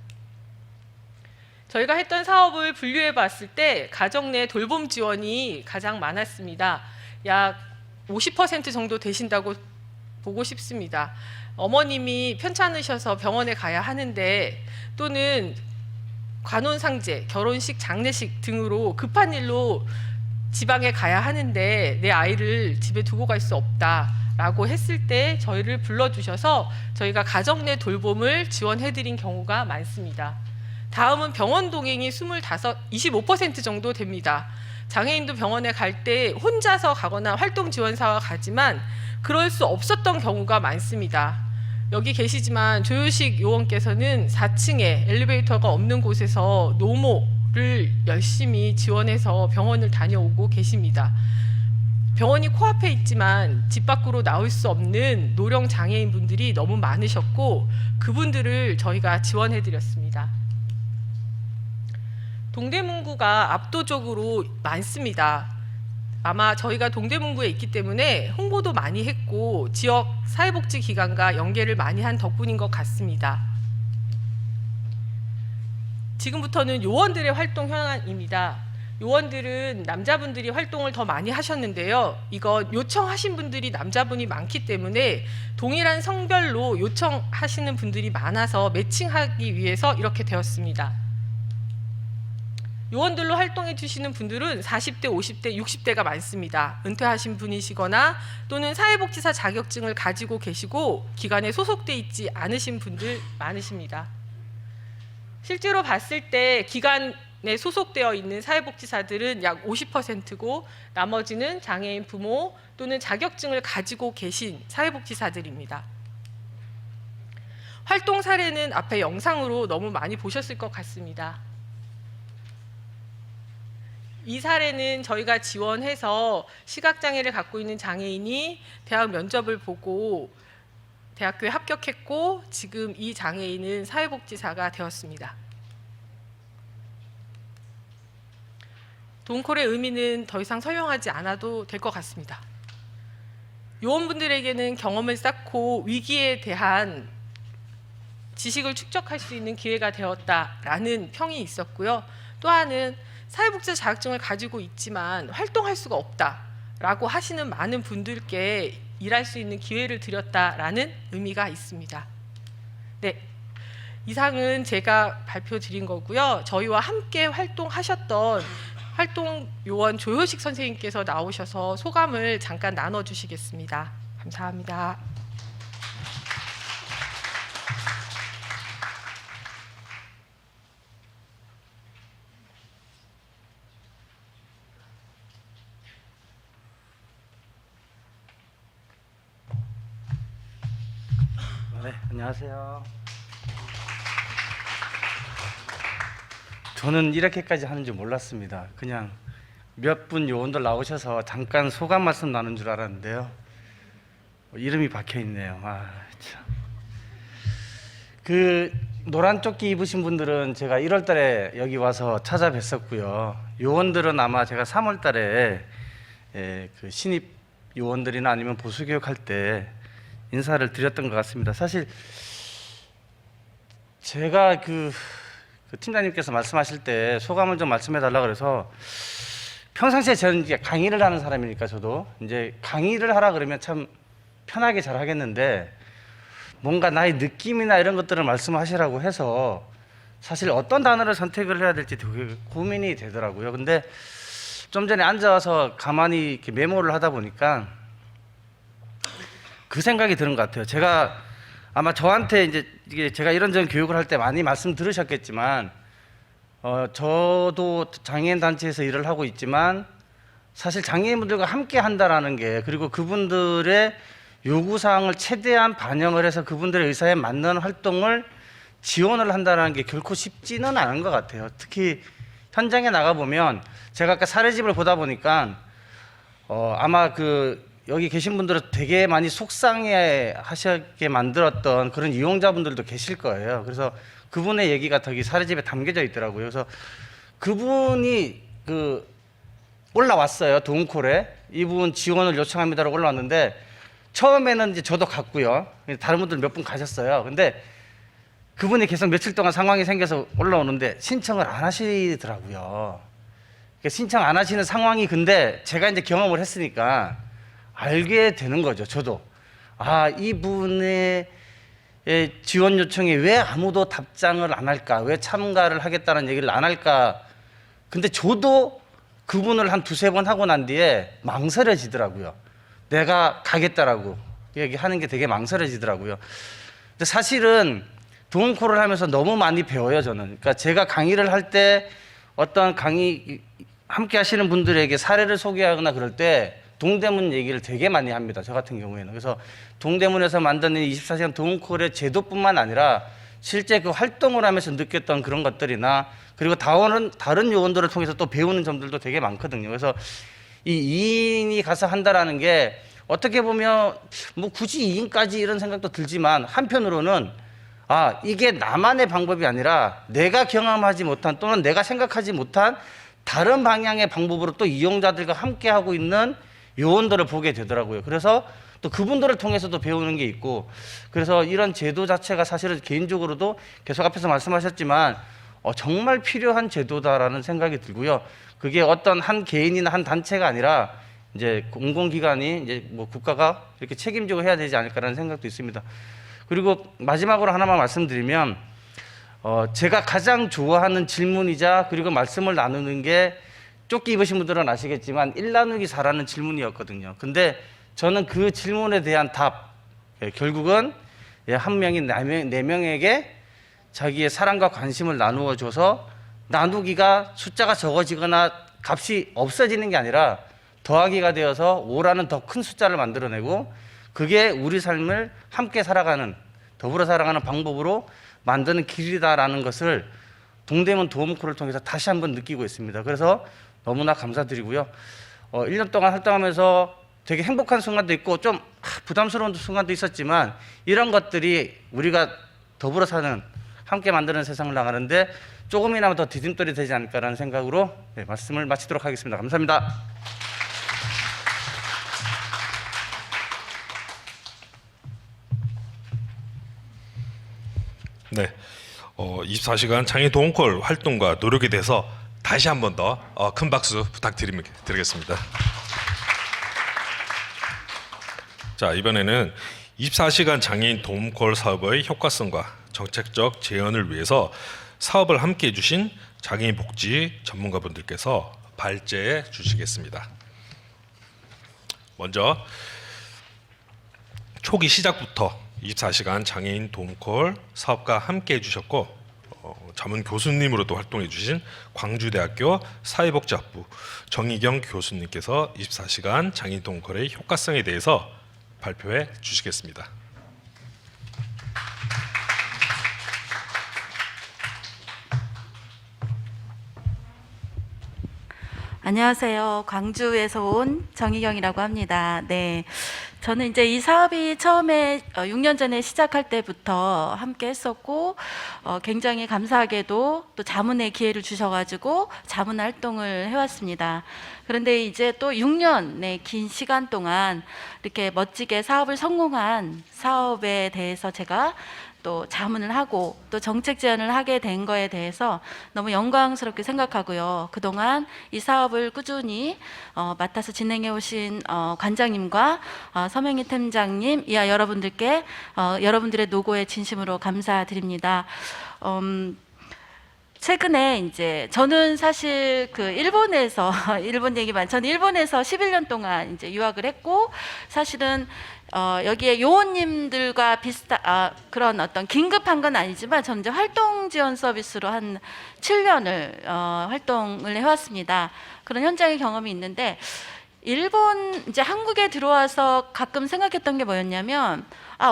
저희가 했던 사업을 분류해 봤을 때 가정 내 돌봄 지원이 가장 많았습니다. 약 50% 정도 되신다고 보고 싶습니다. 어머님이 편찮으셔서 병원에 가야 하는데 또는 관혼상제, 결혼식, 장례식 등으로 급한 일로 지방에 가야 하는데 내 아이를 집에 두고 갈 수 없다라고 했을 때 저희를 불러주셔서 저희가 가정 내 돌봄을 지원해드린 경우가 많습니다. 다음은 병원 동행이 25% 정도 됩니다. 장애인도 병원에 갈 때 혼자서 가거나 활동 지원사와 가지만 그럴 수 없었던 경우가 많습니다. 여기 계시지만 조효식 요원께서는 4층에 엘리베이터가 없는 곳에서 노모를 열심히 지원해서 병원을 다녀오고 계십니다. 병원이 코앞에 있지만 집 밖으로 나올 수 없는 노령 장애인 분들이 너무 많으셨고 그분들을 저희가 지원해 드렸습니다. 동대문구가 압도적으로 많습니다. 아마 저희가 동대문구에 있기 때문에 홍보도 많이 했고 지역 사회복지기관과 연계를 많이 한 덕분인 것 같습니다. 지금부터는 요원들의 활동 현황입니다. 요원들은 남자분들이 활동을 더 많이 하셨는데요. 이거 요청하신 분들이 남자분이 많기 때문에 동일한 성별로 요청하시는 분들이 많아서 매칭하기 위해서 이렇게 되었습니다. 요원들로 활동해 주시는 분들은 40대, 50대, 60대가 많습니다. 은퇴하신 분이시거나 또는 사회복지사 자격증을 가지고 계시고 기관에 소속돼 있지 않으신 분들 많으십니다. 실제로 봤을 때 기관에 소속되어 있는 사회복지사들은 약 50%고 나머지는 장애인 부모 또는 자격증을 가지고 계신 사회복지사들입니다. 활동 사례는 앞에 영상으로 너무 많이 보셨을 것 같습니다. 이 사례는 저희가 지원해서 시각장애를 갖고 있는 장애인이 대학 면접을 보고 대학교에 합격했고 지금 이 장애인은 사회복지사가 되었습니다. 도움콜의 의미는 더 이상 설명하지 않아도 될 것 같습니다. 요원분들에게는 경험을 쌓고 위기에 대한 지식을 축적할 수 있는 기회가 되었다라는 평이 있었고요. 또한은 사회복지사 자격증을 가지고 있지만 활동할 수가 없다라고 하시는 많은 분들께 일할 수 있는 기회를 드렸다라는 의미가 있습니다. 네, 이상은 제가 발표드린 거고요. 저희와 함께 활동하셨던 활동 요원 조효식 선생님께서 나오셔서 소감을 잠깐 나눠주시겠습니다. 감사합니다. 네, 안녕하세요. 저는 이렇게까지 하는 줄 몰랐습니다. 그냥 몇 분 요원들 나오셔서 잠깐 소감 말씀 나눈 줄 알았는데요. 이름이 박혀 있네요. 아, 참. 그 노란 조끼 입으신 분들은 제가 1월 달에 여기 와서 찾아뵀었고요. 요원들은 아마 제가 3월 달에 그 신입 요원들이나 아니면 보수교육할 때 인사를 드렸던 것 같습니다. 사실 제가 그 팀장님께서 말씀하실 때 소감을 좀 말씀해 달라 그래서 평상시에 저는 이제 강의를 하는 사람이니까 저도 이제 강의를 하라 그러면 참 편하게 잘 하겠는데 뭔가 나의 느낌이나 이런 것들을 말씀하시라고 해서 사실 어떤 단어를 선택을 해야 될지 되게 고민이 되더라고요. 근데 좀 전에 앉아서 가만히 이렇게 메모를 하다 보니까 그 생각이 드는 것 같아요. 제가 아마 저한테 이제 이게 제가 이런저런 교육을 할 때 많이 말씀 들으셨겠지만 저도 장애인 단체에서 일을 하고 있지만 사실 장애인분들과 함께 한다라는 게 그리고 그분들의 요구사항을 최대한 반영을 해서 그분들의 의사에 맞는 활동을 지원을 한다는 게 결코 쉽지는 않은 것 같아요. 특히 현장에 나가보면 제가 아까 사례집을 보다 보니까 아마 그 여기 계신 분들은 되게 많이 속상해 하시게 만들었던 그런 이용자분들도 계실 거예요. 그래서 그분의 얘기가 저기 사례집에 담겨져 있더라고요. 그래서 그분이 그 올라왔어요. 도움콜에 이분 지원을 요청합니다라고 올라왔는데 처음에는 이제 저도 갔고요. 다른 분들 몇 분 가셨어요. 근데 그분이 계속 며칠 동안 상황이 생겨서 올라오는데 신청을 안 하시더라고요. 그러니까 신청 안 하시는 상황이 근데 제가 이제 경험을 했으니까 알게 되는 거죠. 저도 이분의 지원 요청에 왜 아무도 답장을 안 할까? 왜 참가를 하겠다는 얘기를 안 할까? 근데 저도 그분을 한 두세 번 하고 난 뒤에 망설여지더라고요. 내가 가겠다라고 얘기하는 게 되게 망설여지더라고요. 근데 사실은 도움콜을 하면서 너무 많이 배워요, 저는. 그러니까 제가 강의를 할 때 어떤 강의 함께 하시는 분들에게 사례를 소개하거나 그럴 때 동대문 얘기를 되게 많이 합니다. 저 같은 경우에는. 그래서 동대문에서 만드는 24시간 도움콜의 제도뿐만 아니라 실제 그 활동을 하면서 느꼈던 그런 것들이나 그리고 다른 요원들을 통해서 또 배우는 점들도 되게 많거든요. 그래서 이 2인이 가서 한다라는 게 어떻게 보면 뭐 굳이 2인까지 이런 생각도 들지만 한편으로는 이게 나만의 방법이 아니라 내가 경험하지 못한 또는 내가 생각하지 못한 다른 방향의 방법으로 또 이용자들과 함께 하고 있는 요원들을 보게 되더라고요. 그래서 또 그분들을 통해서도 배우는 게 있고 그래서 이런 제도 자체가 사실은 개인적으로도 계속 앞에서 말씀하셨지만 정말 필요한 제도다라는 생각이 들고요. 그게 어떤 한 개인이나 한 단체가 아니라 이제 공공기관이 이제 뭐 국가가 이렇게 책임지고 해야 되지 않을까라는 생각도 있습니다. 그리고 마지막으로 하나만 말씀드리면 제가 가장 좋아하는 질문이자 그리고 말씀을 나누는 게 조끼 입으신 분들은 아시겠지만 1 나누기 4라는 질문이었거든요. 근데 저는 그 질문에 대한 답 결국은 한 명이 4명에게 자기의 사랑과 관심을 나누어 줘서 나누기가 숫자가 적어지거나 값이 없어지는 게 아니라 더하기가 되어서 5라는 더 큰 숫자를 만들어내고 그게 우리 삶을 함께 살아가는 더불어 살아가는 방법으로 만드는 길이다라는 것을 동대문 도움콜을 통해서 다시 한번 느끼고 있습니다. 그래서 너무나 감사드리고요. 1년 동안 활동하면서 되게 행복한 순간도 있고 좀 부담스러운 순간도 있었지만 이런 것들이 우리가 더불어 사는 함께 만드는 세상을 나가는데 조금이나마 더 디딤돌이 되지 않을까라는 생각으로 말씀을 마치도록 하겠습니다. 감사합니다. 네, 24시간 장애인 도움콜 활동과 노력에 대해서 다시 한 번 더 큰 박수 부탁드리겠습니다. 자, 이번에는 24시간 장애인 도움콜 사업의 효과성과 정책적 재현을 위해서 사업을 함께 해주신 장애인 복지 전문가분들께서 발제해 주시겠습니다. 먼저 초기 시작부터 24시간 장애인 도움콜 사업과 함께 해주셨고 자문 교수님으로도 활동해 주신 광주대학교 사회복지학부 정희경 교수님께서 24시간 장애인 도움콜의 효과성에 대해서 발표해 주시겠습니다. 안녕하세요. 광주에서 온 정희경이라고 합니다. 네. 저는 이제 이 사업이 처음에 6년 전에 시작할 때부터 함께 했었고 굉장히 감사하게도 또 자문의 기회를 주셔가지고 자문 활동을 해왔습니다. 그런데 이제 또 6년의 긴 시간 동안 이렇게 멋지게 사업을 성공한 사업에 대해서 제가 또 자문을 하고 또 정책 제안을 하게 된 거에 대해서 너무 영광스럽게 생각하고요. 그동안 이 사업을 꾸준히 맡아서 진행해 오신 관장님과 서명희 팀장님, 이하 여러분들께 여러분들의 노고에 진심으로 감사드립니다. 최근에 이제 저는 사실 그 일본에서 일본 얘기만 저는 일본에서 11년 동안 이제 유학을 했고 사실은 여기에 요원님들과 비슷한 그런 어떤 긴급한 건 아니지만 저는 이제 활동 지원 서비스로 한 7년을 활동을 해왔습니다. 그런 현장의 경험이 있는데 일본 이제 한국에 들어와서 가끔 생각했던 게 뭐였냐면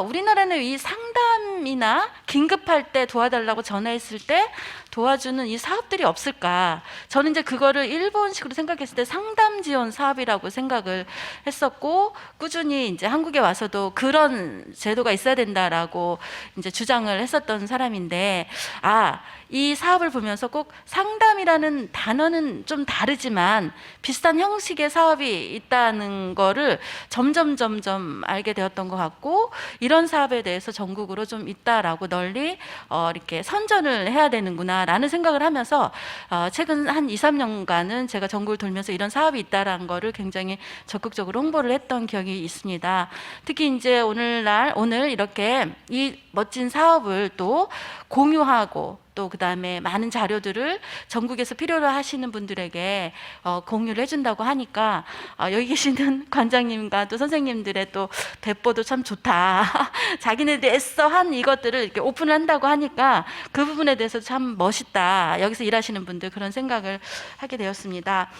우리나라는 이 상담이나 긴급할 때 도와달라고 전화했을 때 도와주는 이 사업들이 없을까? 저는 이제 그거를 일본식으로 생각했을 때 상담 지원 사업이라고 생각을 했었고 꾸준히 이제 한국에 와서도 그런 제도가 있어야 된다라고 이제 주장을 했었던 사람인데 이 사업을 보면서 꼭 상담이라는 단어는 좀 다르지만 비슷한 형식의 사업이 있다는 거를 점점 알게 되었던 것 같고 이런 사업에 대해서 전국으로 좀 있다라고 널리 이렇게 선전을 해야 되는구나라는 생각을 하면서 최근 한 2, 3년간은 제가 전국을 돌면서 이런 사업이 있다라는 거를 굉장히 적극적으로 홍보를 했던 기억이 있습니다. 특히 이제 오늘 이렇게 이 멋진 사업을 또 공유하고 또 그다음에 많은 자료들을 전국에서 필요로 하시는 분들에게 공유를 해준다고 하니까 여기 계시는 관장님과 또 선생님들의 또 배포도 참 좋다. 자기네들 애써 한 이것들을 이렇게 오픈을 한다고 하니까 그 부분에 대해서 참 멋있다. 여기서 일하시는 분들 그런 생각을 하게 되었습니다.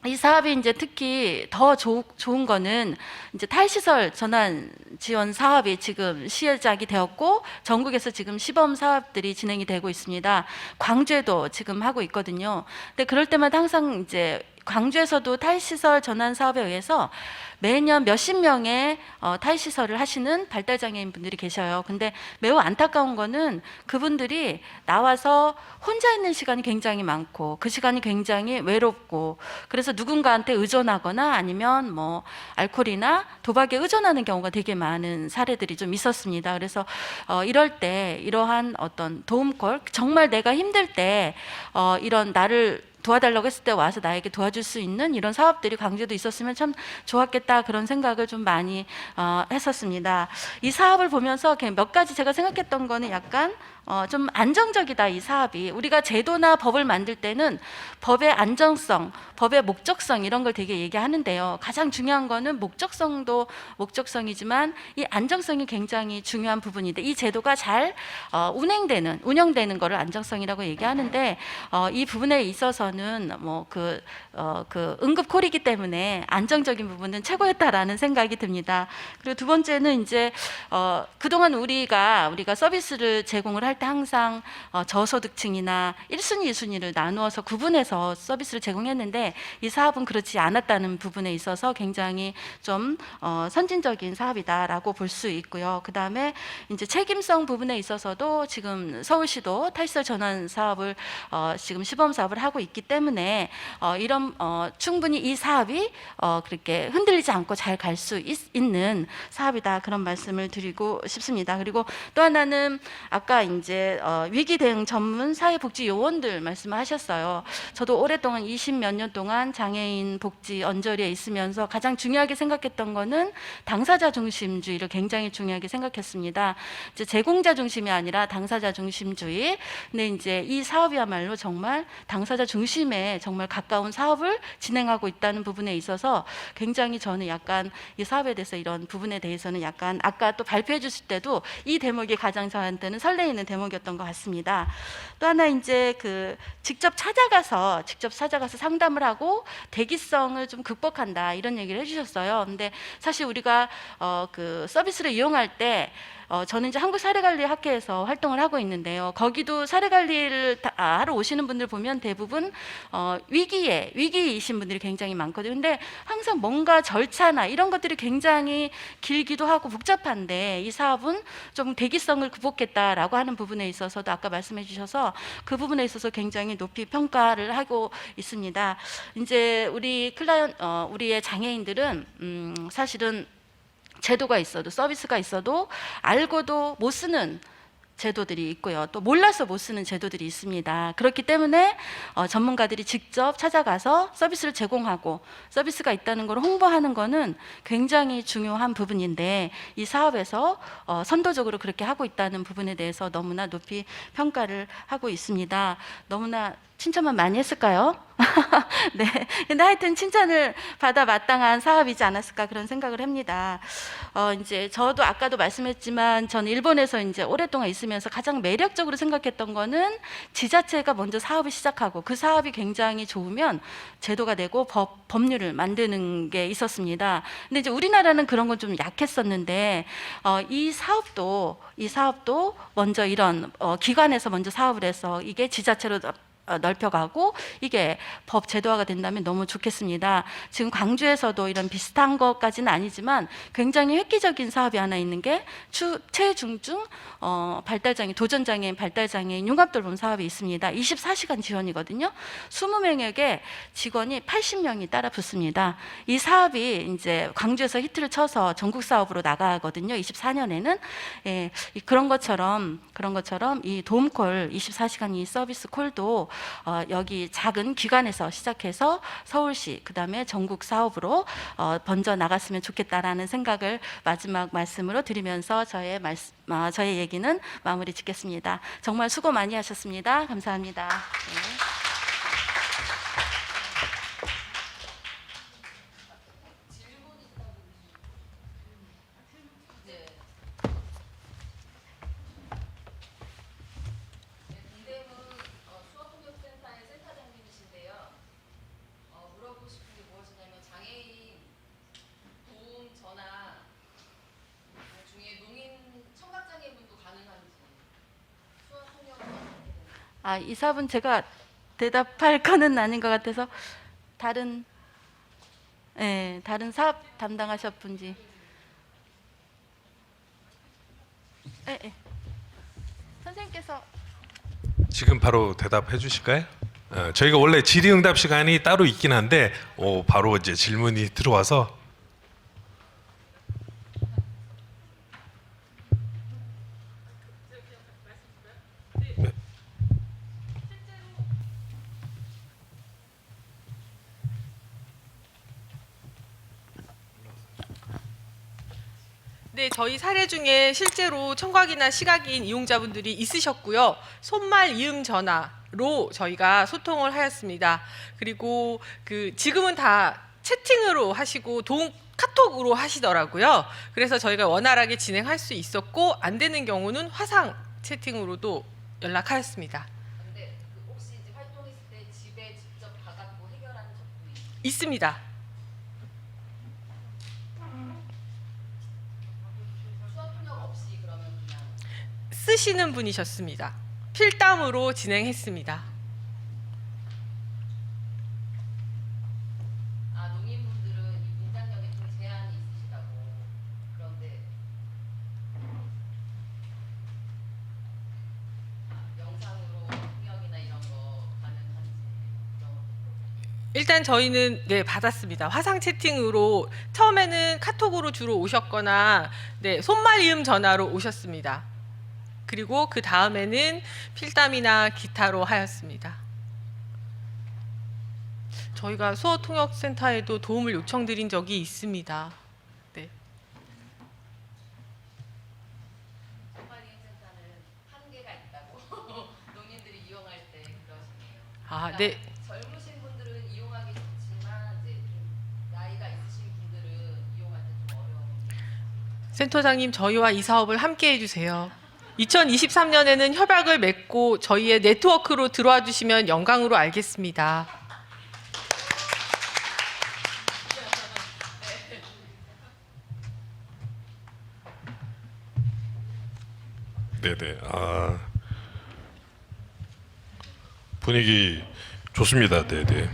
이 사업이 이제 특히 더 좋은 거는 이제 탈시설 전환 지원 사업이 지금 시작이 되었고 전국에서 지금 시범 사업들이 진행이 되고 있습니다. 광주에도 지금 하고 있거든요. 근데 그럴 때마다 항상 이제 광주에서도 탈시설 전환 사업에 의해서 매년 몇십 명의 탈시설을 하시는 발달장애인 분들이 계셔요. 근데 매우 안타까운 거는 그분들이 나와서 혼자 있는 시간이 굉장히 많고 그 시간이 굉장히 외롭고 그래서 누군가한테 의존하거나 아니면 뭐 알코올이나 도박에 의존하는 경우가 되게 많은 사례들이 좀 있었습니다. 그래서 이럴 때 이러한 어떤 도움콜 정말 내가 힘들 때 이런 나를 도와달라고 했을 때 와서 나에게 도와줄 수 있는 이런 사업들이 광주에도 있었으면 참 좋았겠다 그런 생각을 좀 많이 했었습니다. 이 사업을 보면서 몇 가지 제가 생각했던 거는 약간 좀 안정적이다 이 사업이. 우리가 제도나 법을 만들 때는 법의 안정성, 법의 목적성 이런 걸 되게 얘기하는데요. 가장 중요한 거는 목적성도 목적성이지만 이 안정성이 굉장히 중요한 부분인데 이 제도가 잘 운영되는 거를 안정성이라고 얘기하는데 이 부분에 있어서는 뭐 그 응급콜이기 때문에 안정적인 부분은 최고였다라는 생각이 듭니다. 그리고 두 번째는 이제 그동안 우리가 서비스를 제공을 할 때 항상 저소득층이나 1순위, 2순위를 나누어서 구분해서 서비스를 제공했는데 이 사업은 그렇지 않았다는 부분에 있어서 굉장히 좀 선진적인 사업이다라고 볼 수 있고요. 그 다음에 이제 책임성 부분에 있어서도 지금 서울시도 탈시설 전환 사업을 지금 시범 사업을 하고 있기 때문에 이런 충분히 이 사업이 그렇게 흔들리지 않고 잘 갈 수 있는 사업이다 그런 말씀을 드리고 싶습니다. 그리고 또 하나는 아까 이제 위기 대응 전문 사회복지 요원들 말씀하셨어요. 저도 오랫동안 20몇 년 동안 장애인 복지 언저리에 있으면서 가장 중요하게 생각했던 거는 당사자 중심주의를 굉장히 중요하게 생각했습니다. 이제 제공자 중심이 아니라 당사자 중심주의. 근데 이제 이 사업이야말로 정말 당사자 중심에 정말 가까운 사업을 진행하고 있다는 부분에 있어서 굉장히 저는 약간 이 사업에 대해서 이런 부분에 대해서는 약간 아까 또 발표해 주실 때도 이 대목이 가장 저한테는 설레이는 대목이었던 것 같습니다. 또 하나 이제 직접 찾아가서 상담을 하고 대기성을 좀 극복한다 이런 얘기를 해주셨어요. 근데 사실 우리가 서비스를 이용할 때 저는 이제 한국사례관리학회에서 활동을 하고 있는데요. 거기도 사례관리를 하러 오시는 분들 보면 대부분 위기이신 분들이 굉장히 많거든요. 근데 항상 뭔가 절차나 이런 것들이 굉장히 길기도 하고 복잡한데 이 사업은 좀 대기성을 극복했다라고 하는 부분에 있어서도 아까 말씀해 주셔서 그 부분에 있어서 굉장히 높이 평가를 하고 있습니다. 이제 우리의 장애인들은 사실은 제도가 있어도 서비스가 있어도 알고도 못 쓰는 제도들이 있고요. 또 몰라서 못 쓰는 제도들이 있습니다. 그렇기 때문에 전문가들이 직접 찾아가서 서비스를 제공하고 서비스가 있다는 걸 홍보하는 거는 굉장히 중요한 부분인데 이 사업에서 선도적으로 그렇게 하고 있다는 부분에 대해서 너무나 높이 평가를 하고 있습니다. 너무나 칭찬만 많이 했을까요? 네. 근데 하여튼 칭찬을 받아 마땅한 사업이지 않았을까 그런 생각을 합니다. 이제 저도 아까도 말씀했지만 저는 일본에서 이제 오랫동안 있으면서 가장 매력적으로 생각했던 거는 지자체가 먼저 사업을 시작하고 그 사업이 굉장히 좋으면 제도가 되고 법률을 만드는 게 있었습니다. 근데 이제 우리나라는 그런 건 좀 약했었는데 이 사업도 먼저 이런 기관에서 먼저 사업을 해서 이게 지자체로 넓혀가고 이게 법 제도화가 된다면 너무 좋겠습니다. 지금 광주에서도 이런 비슷한 것까지는 아니지만 굉장히 획기적인 사업이 하나 있는 게 최중증 발달장애, 도전장애인 발달장애인 융합돌봄 사업이 있습니다. 24시간 지원이거든요. 20명에게 직원이 80명이 따라 붙습니다. 이 사업이 이제 광주에서 히트를 쳐서 전국 사업으로 나가거든요. 24년에는 예, 그런 것처럼 이 도움콜 24시간 이 서비스 콜도 여기 작은 기관에서 시작해서 서울시 그다음에 전국 사업으로 번져 나갔으면 좋겠다라는 생각을 마지막 말씀으로 드리면서 저의 얘기는 마무리 짓겠습니다. 정말 수고 많이 하셨습니다. 감사합니다. 네. 이 사업은 제가 대답할 거는 아닌 것 같아서 다른 사업 담당하셨분지. 선생님께서 지금 바로 대답해 주실까요? 저희가 원래 질의응답 시간이 따로 있긴 한데 바로 이제 질문이 들어와서 네, 저희 사례 중에 실제로 청각이나 시각인 이용자분들이 있으셨고요. 손말 이음 전화로 저희가 소통을 하였습니다. 그리고 지금은 다 채팅으로 하시고 카톡으로 하시더라고요. 그래서 저희가 원활하게 진행할 수 있었고 안 되는 경우는 화상 채팅으로도 연락하였습니다. 근데 혹시 이제 활동했을 때 집에 직접 가갖고 해결하는 적도 있습니다. 쓰시는 분이셨습니다. 필담으로 진행했습니다. 농인분들은 이 문장력에 좀 제한이 있으시다고. 그런데 영상으로 통역이나 이런 거 가능한지 그런 것도. 일단 저희는 받았습니다. 화상 채팅으로 처음에는 카톡으로 주로 오셨거나 손말 이음 전화로 오셨습니다. 그리고 그 다음에는 필담이나 기타로 하였습니다. 저희가 수어통역센터에도 도움을 요청드린 적이 있습니다. 네. 소말이음센터는 한계가 있다고 농민들이 이용할 때 그러시네요. 아, 네. 젊으신 분들은 이용하기 좋지만 이제 좀 나이가 있으신 분들은 이용할 때 좀 어려운. 센터장님, 저희와 이 사업을 함께 해주세요. 2023년에는 협약을 맺고 저희의 네트워크로 들어와 주시면 영광으로 알겠습니다. 네네. 분위기 좋습니다. 네네.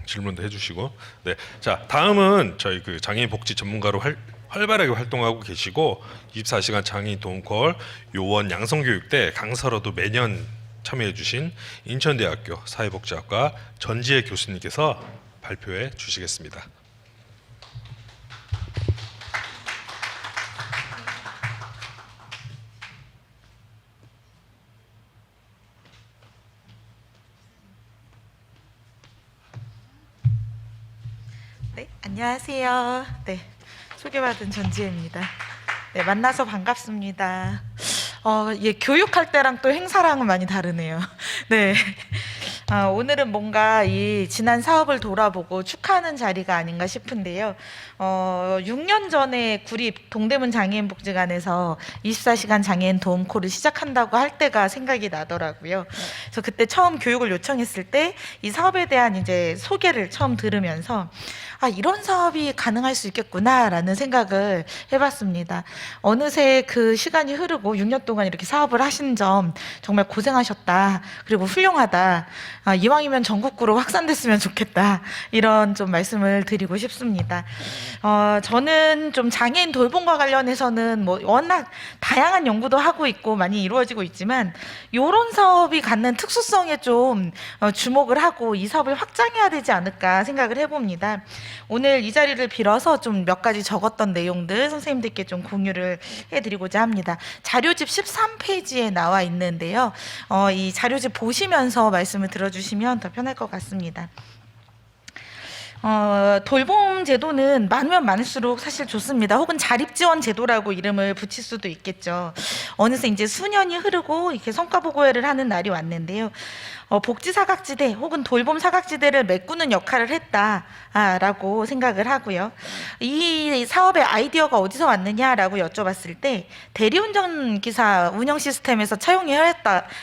질문도 해주시고. 네. 자, 다음은 저희 장애인 복지 전문가로 활발하게 활동하고 계시고 24시간 장애인 도움콜 요원 양성교육대 강사로도 매년 참여해주신 인천대학교 사회복지학과 전지혜 교수님께서 발표해 주시겠습니다. 안녕하세요. 네, 소개받은 전지혜입니다. 네, 만나서 반갑습니다. 예, 교육할 때랑 또 행사랑은 많이 다르네요. 네. 오늘은 뭔가 이 지난 사업을 돌아보고 축하하는 자리가 아닌가 싶은데요. 6년 전에 구립 동대문 장애인복지관에서 24시간 장애인 도움콜을 시작한다고 할 때가 생각이 나더라고요. 그래서 그때 처음 교육을 요청했을 때 이 사업에 대한 이제 소개를 처음 들으면서 이런 사업이 가능할 수 있겠구나라는 생각을 해봤습니다. 어느새 그 시간이 흐르고 6년 동안 이렇게 사업을 하신 점 정말 고생하셨다. 그리고 훌륭하다. 이왕이면 전국구로 확산됐으면 좋겠다. 이런 좀 말씀을 드리고 싶습니다. 저는 좀 장애인 돌봄과 관련해서는 뭐 워낙 다양한 연구도 하고 있고 많이 이루어지고 있지만 이런 사업이 갖는 특수성에 좀 주목을 하고 이 사업을 확장해야 되지 않을까 생각을 해봅니다. 오늘 이 자리를 빌어서 좀 몇 가지 적었던 내용들 선생님들께 좀 공유를 해드리고자 합니다. 자료집 13페이지에 나와 있는데요. 이 자료집 보시면서 말씀을 들어주시면 더 편할 것 같습니다. 돌봄 제도는 많으면 많을수록 사실 좋습니다. 혹은 자립지원 제도라고 이름을 붙일 수도 있겠죠. 어느새 이제 수년이 흐르고 이렇게 성과 보고회를 하는 날이 왔는데요. 복지 사각지대 혹은 돌봄 사각지대를 메꾸는 역할을 했다라고 생각을 하고요. 이 사업의 아이디어가 어디서 왔느냐라고 여쭤봤을 때 대리운전 기사 운영 시스템에서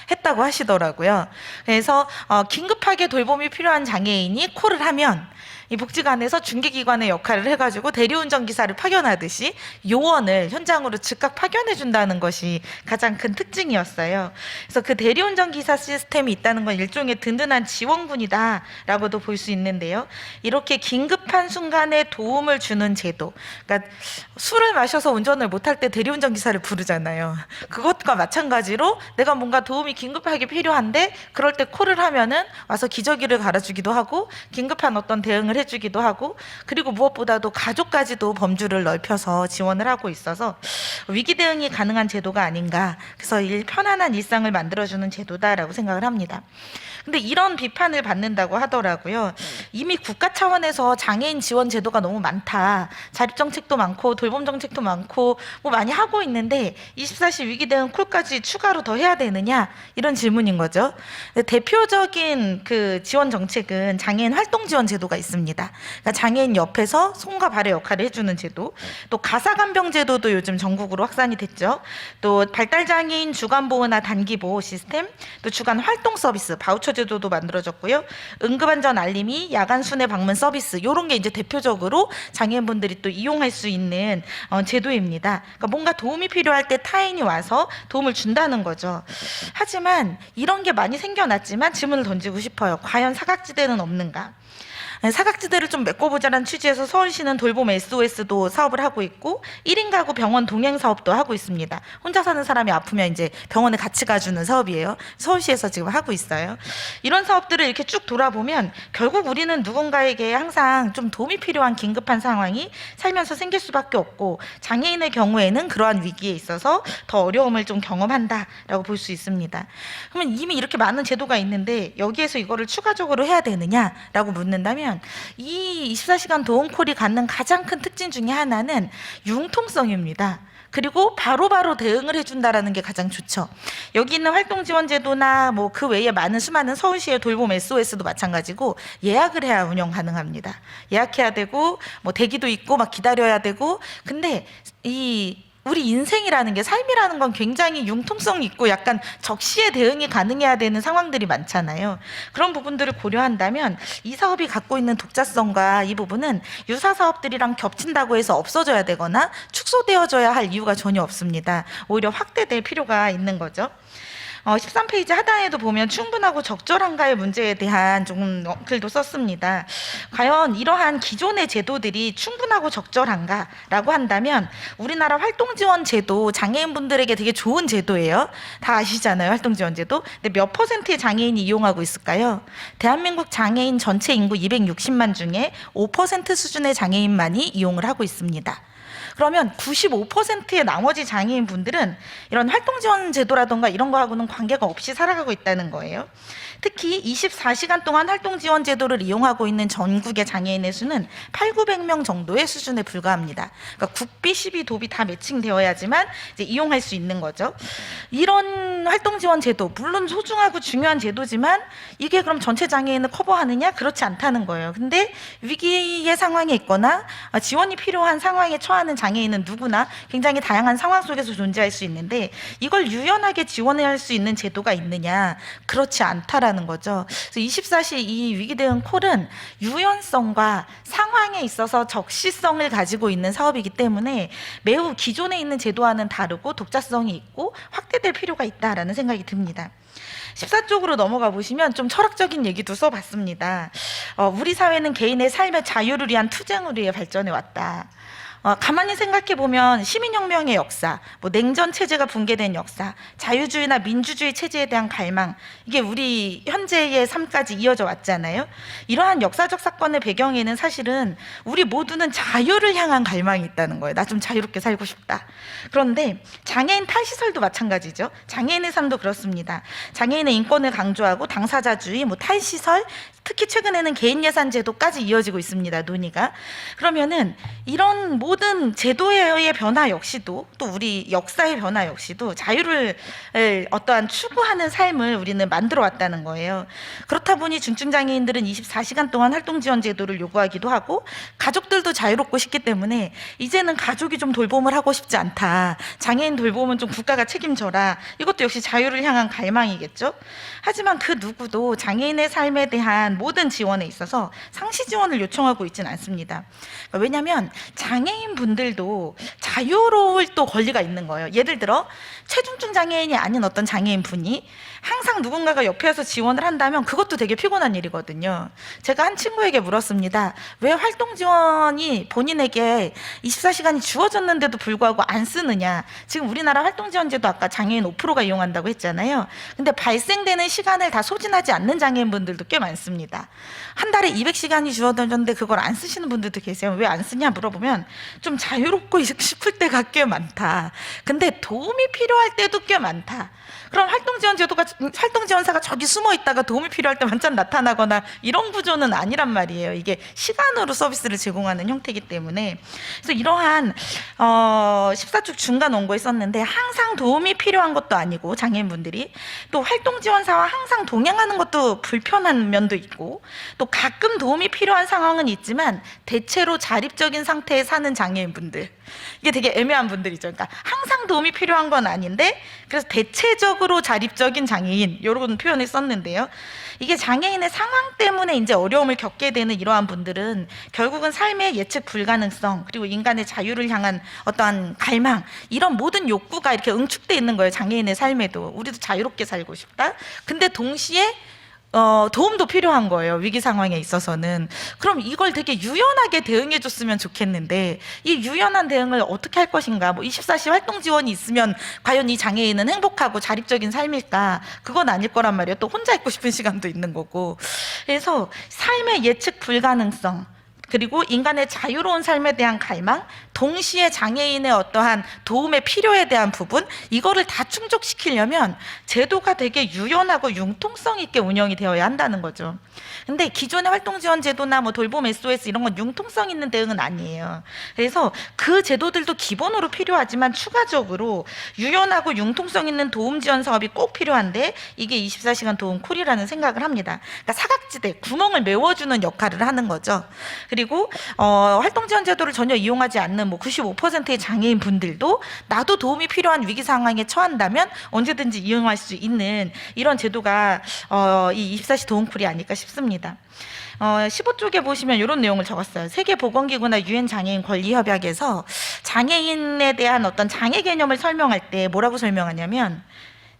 했다고 하시더라고요. 그래서 긴급하게 돌봄이 필요한 장애인이 콜을 하면 이 복지관에서 중개기관의 역할을 해가지고 대리운전 기사를 파견하듯이 요원을 현장으로 즉각 파견해 준다는 것이 가장 큰 특징이었어요. 그래서 그 대리운전 기사 시스템이 있다는 건 일종의 든든한 지원군이다라고도 볼 수 있는데요. 이렇게 긴급한 순간에 도움을 주는 제도. 그러니까 술을 마셔서 운전을 못할 때 대리운전 기사를 부르잖아요. 그것과 마찬가지로 내가 뭔가 도움이 긴급하게 필요한데 그럴 때 콜을 하면은 와서 기저귀를 갈아주기도 하고 긴급한 어떤 대응을 해주기도 하고 그리고 무엇보다도 가족까지도 범주를 넓혀서 지원을 하고 있어서 위기 대응이 가능한 제도가 아닌가. 그래서 편안한 일상을 만들어주는 제도다라고 생각을 합니다. 근데 이런 비판을 받는다고 하더라고요. 이미 국가 차원에서 장애인 지원 제도가 너무 많다. 자립정책도 많고 돌봄정책도 많고 뭐 많이 하고 있는데 24시 위기 대응 콜까지 추가로 더 해야 되느냐 이런 질문인 거죠. 대표적인 그 지원 정책은 장애인 활동 지원 제도가 있습니다. 그러니까 장애인 옆에서 손과 발의 역할을 해주는 제도, 또 가사간병 제도도 요즘 전국으로 확산이 됐죠. 또 발달장애인 주간보호나 단기보호 시스템, 또 주간 활동 서비스 바우처 제도도 만들어졌고요. 응급안전 알림이, 야간 순회 방문 서비스 이런 게 이제 대표적으로 장애인분들이 또 이용할 수 있는 제도입니다. 그러니까 뭔가 도움이 필요할 때 타인이 와서 도움을 준다는 거죠. 하지만 이런 게 많이 생겨났지만 질문을 던지고 싶어요. 과연 사각지대는 없는가? 사각지대를 좀 메꿔보자는 취지에서 서울시는 돌봄 SOS도 사업을 하고 있고 1인 가구 병원 동행 사업도 하고 있습니다. 혼자 사는 사람이 아프면 이제 병원에 같이 가주는 사업이에요. 서울시에서 지금 하고 있어요. 이런 사업들을 이렇게 쭉 돌아보면 결국 우리는 누군가에게 항상 좀 도움이 필요한 긴급한 상황이 살면서 생길 수밖에 없고 장애인의 경우에는 그러한 위기에 있어서 더 어려움을 좀 경험한다라고 볼 수 있습니다. 그러면 이미 이렇게 많은 제도가 있는데 여기에서 이거를 추가적으로 해야 되느냐라고 묻는다면 이 24시간 도움콜이 갖는 가장 큰 특징 중에 하나는 융통성입니다. 그리고 바로바로 대응을 해준다라는 게 가장 좋죠. 여기 있는 활동지원제도나 뭐 그 외에 많은 수많은 서울시의 돌봄 SOS도 마찬가지고 예약을 해야 운영 가능합니다. 예약해야 되고 뭐 대기도 있고 막 기다려야 되고 근데 우리 인생이라는 게 삶이라는 건 굉장히 융통성이 있고 약간 적시에 대응이 가능해야 되는 상황들이 많잖아요. 그런 부분들을 고려한다면 이 사업이 갖고 있는 독자성과 이 부분은 유사 사업들이랑 겹친다고 해서 없어져야 되거나 축소되어져야 할 이유가 전혀 없습니다. 오히려 확대될 필요가 있는 거죠. 13페이지 하단에도 보면 충분하고 적절한가의 문제에 대한 조금 글도 썼습니다. 과연 이러한 기존의 제도들이 충분하고 적절한가라고 한다면 우리나라 활동지원 제도 장애인분들에게 되게 좋은 제도예요. 다 아시잖아요, 활동지원 제도. 근데 몇 퍼센트의 장애인이 이용하고 있을까요? 대한민국 장애인 전체 인구 260만 중에 5% 수준의 장애인만이 이용을 하고 있습니다. 그러면 95%의 나머지 장애인 분들은 이런 활동 지원 제도라던가 이런 거하고는 관계가 없이 살아가고 있다는 거예요. 특히 24시간 동안 활동 지원 제도를 이용하고 있는 전국의 장애인의 수는 8,900명 정도의 수준에 불과합니다. 그러니까 국비, 시비, 도비 다 매칭되어야지만 이제 이용할 수 있는 거죠. 이런 활동 지원 제도 물론 소중하고 중요한 제도지만 이게 그럼 전체 장애인을 커버하느냐? 그렇지 않다는 거예요. 근데 위기의 상황에 있거나 지원이 필요한 상황에 처하는 장애인은 누구나 굉장히 다양한 상황 속에서 존재할 수 있는데 이걸 유연하게 지원할 수 있는 제도가 있느냐? 그렇지 않다라는 거죠. 그래서 24시 이 위기 대응 콜은 유연성과 상황에 있어서 적시성을 가지고 있는 사업이기 때문에 매우 기존에 있는 제도와는 다르고 독자성이 있고 확대될 필요가 있다라는 생각이 듭니다. 14쪽으로 넘어가 보시면 좀 철학적인 얘기도 써봤습니다. 우리 사회는 개인의 삶의 자유를 위한 투쟁을 위해 발전해 왔다. 가만히 생각해 보면 시민혁명의 역사, 뭐 냉전 체제가 붕괴된 역사, 자유주의나 민주주의 체제에 대한 갈망, 이게 우리 현재의 삶까지 이어져 왔잖아요. 이러한 역사적 사건의 배경에는 사실은 우리 모두는 자유를 향한 갈망이 있다는 거예요. 나 좀 자유롭게 살고 싶다. 그런데 장애인 탈시설도 마찬가지죠. 장애인의 삶도 그렇습니다. 장애인의 인권을 강조하고 당사자주의, 뭐 탈시설, 특히 최근에는 개인 예산 제도까지 이어지고 있습니다. 논의가. 그러면은 이런 모든 제도의 변화 역시도 또 우리 역사의 변화 역시도 자유를 어떠한 추구하는 삶을 우리는 만들어 왔다는 거예요. 그렇다 보니 중증 장애인들은 24시간 동안 활동 지원 제도를 요구하기도 하고 가족들도 자유롭고 싶기 때문에 이제는 가족이 좀 돌봄을 하고 싶지 않다. 장애인 돌봄은 좀 국가가 책임져라. 이것도 역시 자유를 향한 갈망이겠죠. 하지만 그 누구도 장애인의 삶에 대한 모든 지원에 있어서 상시 지원을 요청하고 있지는 않습니다. 왜냐하면 장애인 분들도 자유로울 또 권리가 있는 거예요. 예를 들어 체중증 장애인이 아닌 어떤 장애인 분이 항상 누군가가 옆에서 지원을 한다면 그것도 되게 피곤한 일이거든요. 제가 한 친구에게 물었습니다. 왜 활동 지원이 본인에게 24시간이 주어졌는데도 불구하고 안 쓰느냐. 지금 우리나라 활동 지원제도 아까 장애인 5%가 이용한다고 했잖아요. 근데 발생되는 시간을 다 소진하지 않는 장애인분들도 꽤 많습니다. 한 달에 200시간이 주어졌는데 그걸 안 쓰시는 분들도 계세요. 왜 안 쓰냐 물어보면 좀 자유롭고 싶을 때가 꽤 많다. 근데 도움이 필요할 때도 꽤 많다. 그럼 활동지원사가 저기 숨어 있다가 도움이 필요할 때 완전 나타나거나 이런 구조는 아니란 말이에요. 이게 시간으로 서비스를 제공하는 형태이기 때문에. 그래서 이러한 14쪽 중간 원고에 썼는데 항상 도움이 필요한 것도 아니고 장애인분들이 또 활동지원사와 항상 동행하는 것도 불편한 면도 있고 또 가끔 도움이 필요한 상황은 있지만 대체로 자립적인 상태에 사는 장애인분들, 이게 되게 애매한 분들이죠. 그러니까 항상 도움이 필요한 건 아닌데 그래서 대체적으로 자립적인 장애인 이런 표현을 썼는데요. 이게 장애인의 상황 때문에 이제 어려움을 겪게 되는 이러한 분들은 결국은 삶의 예측 불가능성 그리고 인간의 자유를 향한 어떠한 갈망 이런 모든 욕구가 이렇게 응축돼 있는 거예요. 장애인의 삶에도 우리도 자유롭게 살고 싶다. 근데 동시에 도움도 필요한 거예요. 위기 상황에 있어서는. 그럼 이걸 되게 유연하게 대응해 줬으면 좋겠는데 이 유연한 대응을 어떻게 할 것인가. 뭐 24시 활동 지원이 있으면 과연 이 장애인은 행복하고 자립적인 삶일까? 그건 아닐 거란 말이에요. 또 혼자 있고 싶은 시간도 있는 거고. 그래서 삶의 예측 불가능성 그리고 인간의 자유로운 삶에 대한 갈망, 동시에 장애인의 어떠한 도움의 필요에 대한 부분, 이거를 다 충족시키려면 제도가 되게 유연하고 융통성 있게 운영이 되어야 한다는 거죠. 근데 기존의 활동지원 제도나 뭐 돌봄 SOS 이런 건 융통성 있는 대응은 아니에요. 그래서 그 제도들도 기본으로 필요하지만 추가적으로 유연하고 융통성 있는 도움 지원 사업이 꼭 필요한데 이게 24시간 도움 콜이라는 생각을 합니다. 그러니까 사각지대, 구멍을 메워주는 역할을 하는 거죠. 그리고 활동지원 제도를 전혀 이용하지 않는 뭐 95%의 장애인 분들도 나도 도움이 필요한 위기 상황에 처한다면 언제든지 이용할 수 있는 이런 제도가 이 24시 도움 콜이 아닐까 싶습니다. 15쪽에 보시면 이런 내용을 적었어요. 세계보건기구나 유엔 장애인 권리협약에서 장애인에 대한 어떤 장애 개념을 설명할 때 뭐라고 설명하냐면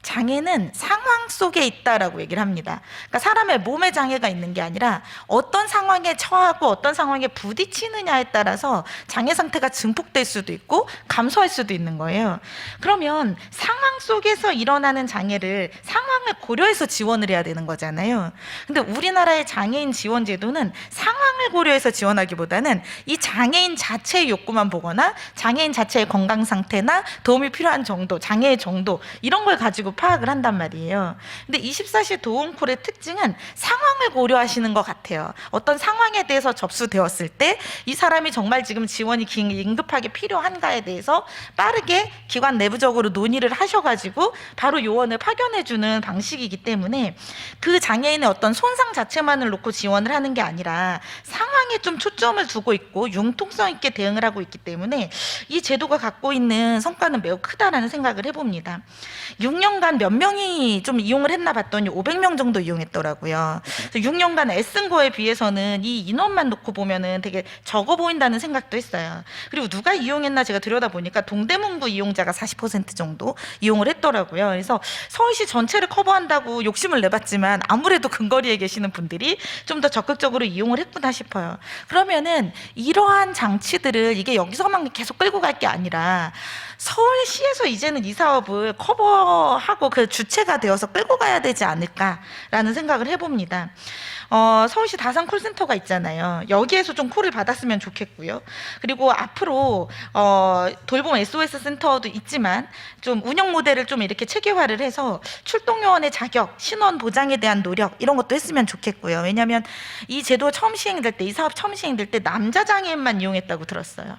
장애는 상황 속에 있다라고 얘기를 합니다. 그러니까 사람의 몸에 장애가 있는 게 아니라 어떤 상황에 처하고 어떤 상황에 부딪히느냐에 따라서 장애 상태가 증폭될 수도 있고 감소할 수도 있는 거예요. 그러면 상황 속에서 일어나는 장애를 상황을 고려해서 지원을 해야 되는 거잖아요. 근데 우리나라의 장애인 지원 제도는 상황을 고려해서 지원하기보다는 이 장애인 자체의 욕구만 보거나 장애인 자체의 건강 상태나 도움이 필요한 정도, 장애의 정도 이런 걸 가지고 파악을 한단 말이에요. 근데 24시 도움콜의 특징은 상황을 고려하시는 것 같아요. 어떤 상황에 대해서 접수되었을 때 이 사람이 정말 지금 지원이 긴급하게 필요한가에 대해서 빠르게 기관 내부적으로 논의를 하셔가지고 바로 요원을 파견해주는 방식이기 때문에 그 장애인의 어떤 손상 자체만을 놓고 지원을 하는 게 아니라 상황에 좀 초점을 두고 있고 융통성 있게 대응을 하고 있기 때문에 이 제도가 갖고 있는 성과는 매우 크다라는 생각을 해봅니다. 6년간 몇 명이 좀 이용을 했나 봤더니 500명 정도 이용했더라고요. 그래서 6년간 애쓴 거에 비해서는 이 인원만 놓고 보면은 되게 적어 보인다는 생각도 했어요. 그리고 누가 이용했나 제가 들여다보니까 동대문구 이용자가 40% 정도 이용을 했더라고요. 그래서 서울시 전체를 커버한다고 욕심을 내봤지만 아무래도 근거리에 계시는 분들이 좀 더 적극적으로 이용을 했구나 싶어요. 그러면은 이러한 장치들을 이게 여기서만 계속 끌고 갈 게 아니라 서울시에서 이제는 이 사업을 커버하고 그 주체가 되어서 끌고 가야 되지 않을까라는 생각을 해봅니다. 서울시 다산 콜센터가 있잖아요. 여기에서 좀 콜을 받았으면 좋겠고요. 그리고 앞으로 돌봄 SOS 센터도 있지만 좀 운영 모델을 좀 이렇게 체계화를 해서 출동 요원의 자격, 신원 보장에 대한 노력 이런 것도 했으면 좋겠고요. 왜냐하면 이 제도 처음 시행될 때, 이 사업 처음 시행될 때 남자 장애인만 이용했다고 들었어요.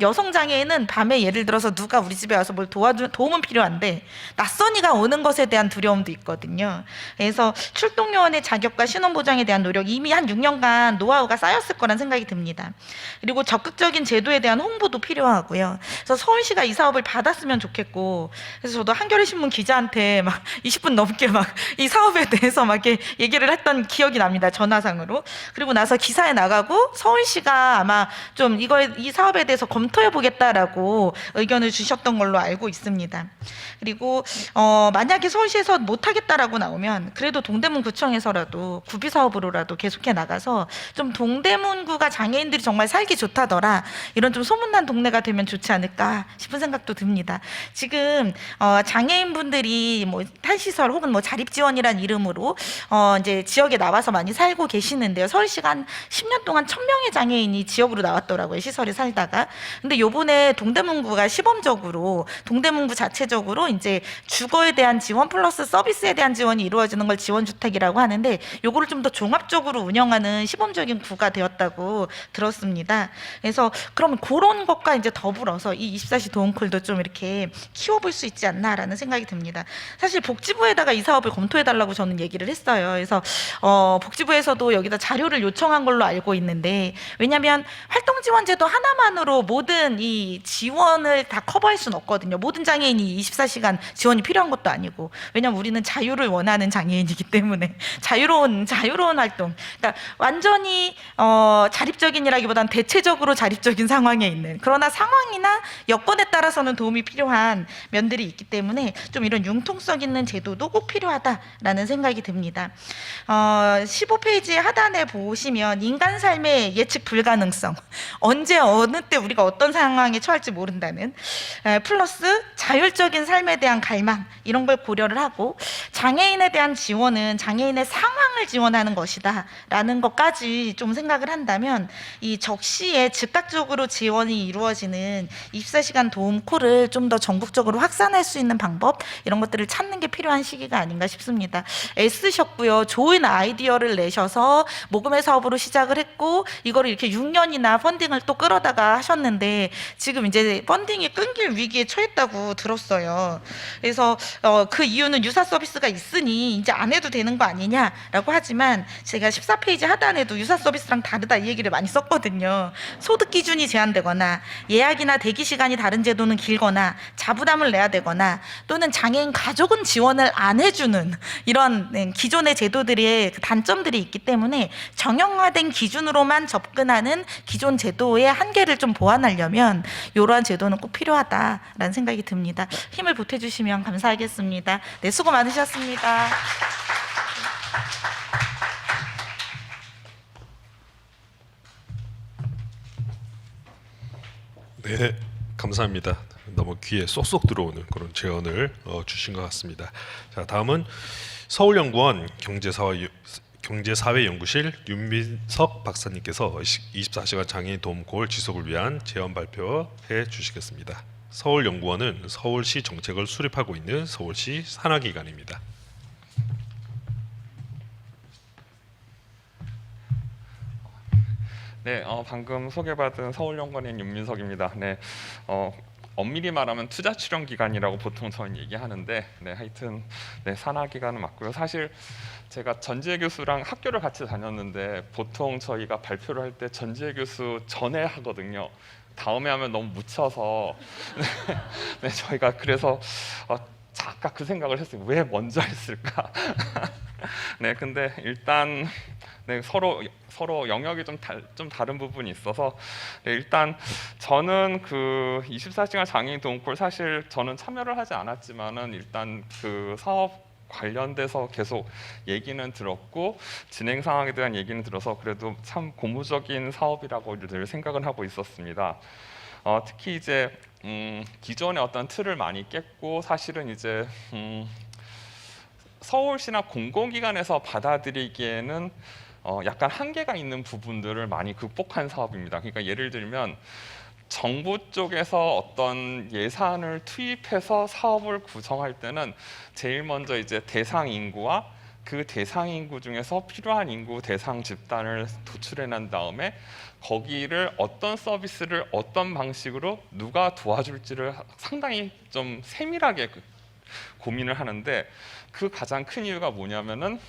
여성 장애인은 밤에 예를 들어서 누가 우리 집에 와서 뭘 도움은 필요한데 낯선 이가 오는 것에 대한 두려움도 있거든요. 그래서 출동 요원의 자격과 신원 보장에 대한 노력 이미 한 6년간 노하우가 쌓였을 거란 생각이 듭니다. 그리고 적극적인 제도에 대한 홍보도 필요하고요. 그래서 서울시가 이 사업을 받았으면 좋겠고, 그래서 저도 한겨레 신문 기자한테 막 20분 넘게 막 이 사업에 대해서 막 이렇게 얘기를 했던 기억이 납니다. 전화상으로. 그리고 나서 기사에 나가고 서울시가 아마 좀 이 사업에 대해서 검토해 보겠다라고 의견을 주셨던 걸로 알고 있습니다. 그리고 만약에 서울시에서 못하겠다라고 나오면 그래도 동대문구청에서라도 구비 사업으로라도 계속해 나가서 좀 동대문구가 장애인들이 정말 살기 좋다더라 이런 좀 소문난 동네가 되면 좋지 않을까 싶은 생각도 듭니다. 지금 장애인분들이 뭐 탈시설 혹은 뭐 자립지원이란 이름으로 이제 지역에 나와서 많이 살고 계시는데요. 서울시가 한 10년 동안 1000명의 장애인이 지역으로 나왔더라고요. 시설에 살다가. 근데 요번에 동대문구가 시범적으로 동대문구 자체적으로 이제 주거에 대한 지원 플러스 서비스에 대한 지원이 이루어지는 걸 지원주택이라고 하는데 요거를 좀 더 종합적으로 운영하는 시범적인 구가 되었다고 들었습니다. 그래서 그럼 그런 것과 이제 더불어서 이 24시 도움콜도 좀 이렇게 키워볼 수 있지 않나라는 생각이 듭니다. 사실 복지부에다가 이 사업을 검토해달라고 저는 얘기를 했어요. 그래서 복지부에서도 여기다 자료를 요청한 걸로 알고 있는데 왜냐하면 활동지원제도 하나만으로 모든 이 지원을 다 커버할 수는 없거든요. 모든 장애인이 24시간 지원이 필요한 것도 아니고 왜냐하면 우리는 자유를 원하는 장애인이기 때문에 자유로운 활동 그러니까 완전히 자립적인이라기보다는 대체적으로 자립적인 상황에 있는 그러나 상황이나 여건에 따라서는 도움이 필요한 면들이 있기 때문에 좀 이런 융통성 있는 제도도 꼭 필요하다라는 생각이 듭니다. 15페이지 하단에 보시면 인간 삶의 예측 불가능성 언제 어느 때 우리가 어떤 상황에 처할지 모른다는 플러스 자율적인 삶에 대한 갈망 이런 걸 고려를 하고 장애인에 대한 지원은 장애인의 상황을 지원하는 것이다 라는 것까지 좀 생각을 한다면 이 적시에 즉각적으로 지원이 이루어지는 24시간 도움콜을 좀 더 전국적으로 확산할 수 있는 방법 이런 것들을 찾는 게 필요한 시기가 아닌가 싶습니다. 애쓰셨고요. 좋은 아이디어를 내셔서 모금의 사업으로 시작을 했고 이거를 이렇게 6년이나 펀딩을 또 끌어다가 하셨는데 지금 이제 펀딩이 끊길 위기에 처했다고 들었어요. 그래서 그 이유는 유사 서비스가 있으니 이제 안 해도 되는 거 아니냐라고 하지만 제가 14페이지 하단에도 유사 서비스랑 다르다 이 얘기를 많이 썼거든요. 소득 기준이 제한되거나 예약이나 대기 시간 복지관이 다른 제도는 길거나 자부담을 내야 되거나 또는 장애인 가족은 지원을 안 해주는 이런 기존의 제도들의 단점들이 있기 때문에 정형화된 기준으로만 접근하는 기존 제도의 한계를 좀 보완하려면 이러한 제도는 꼭 필요하다라는 생각이 듭니다. 힘을 보태주시면 감사하겠습니다. 네, 수고 많으셨습니다. 네, 감사합니다. 너무 귀에 쏙쏙 들어오는 그런 제언을 주신 것 같습니다. 자, 다음은 서울연구원 경제사회연구실 윤민석 박사님께서 24시간 장애인 도움콜 지속을 위한 제언 발표해 주시겠습니다. 서울연구원은 서울시 정책을 수립하고 있는 서울시 산하기관입니다. 네, 방금 소개받은 서울연구원인 윤민석입니다. 네, 엄밀히 말하면 투자 출연 기관이라고 보통 저는 얘기하는데, 네, 하여튼 네, 산하 기관은 맞고요. 사실 제가 전지혜 교수랑 학교를 같이 다녔는데 보통 저희가 발표를 할 때 전지혜 교수 전에 하거든요. 다음에 하면 너무 묻혀서 네, 저희가 그래서 잠깐 그 생각을 했어요. 왜 먼저 했을까? 네, 근데 일단 네, 서로 영역이 좀 다른 부분이 있어서 네, 일단 저는 그 24시간 장애인 도움콜 사실 저는 참여를 하지 않았지만은 일단 그 사업 관련돼서 계속 얘기는 들었고 진행 상황에 대한 얘기는 들어서 그래도 참 고무적인 사업이라고 늘 생각은 하고 있었습니다. 특히 이제 기존의 어떤 틀을 많이 깼고 사실은 이제 서울시나 공공기관에서 받아들이기에는 약간 한계가 있는 부분들을 많이 극복한 사업입니다. 그러니까 예를 들면 정부 쪽에서 어떤 예산을 투입해서 사업을 구성할 때는 제일 먼저 이제 대상 인구와 그 대상 인구 중에서 필요한 인구 대상 집단을 도출해 난 다음에 거기를 어떤 서비스를 어떤 방식으로 누가 도와줄지를 상당히 좀 세밀하게 고민을 하는데 그 가장 큰 이유가 뭐냐면은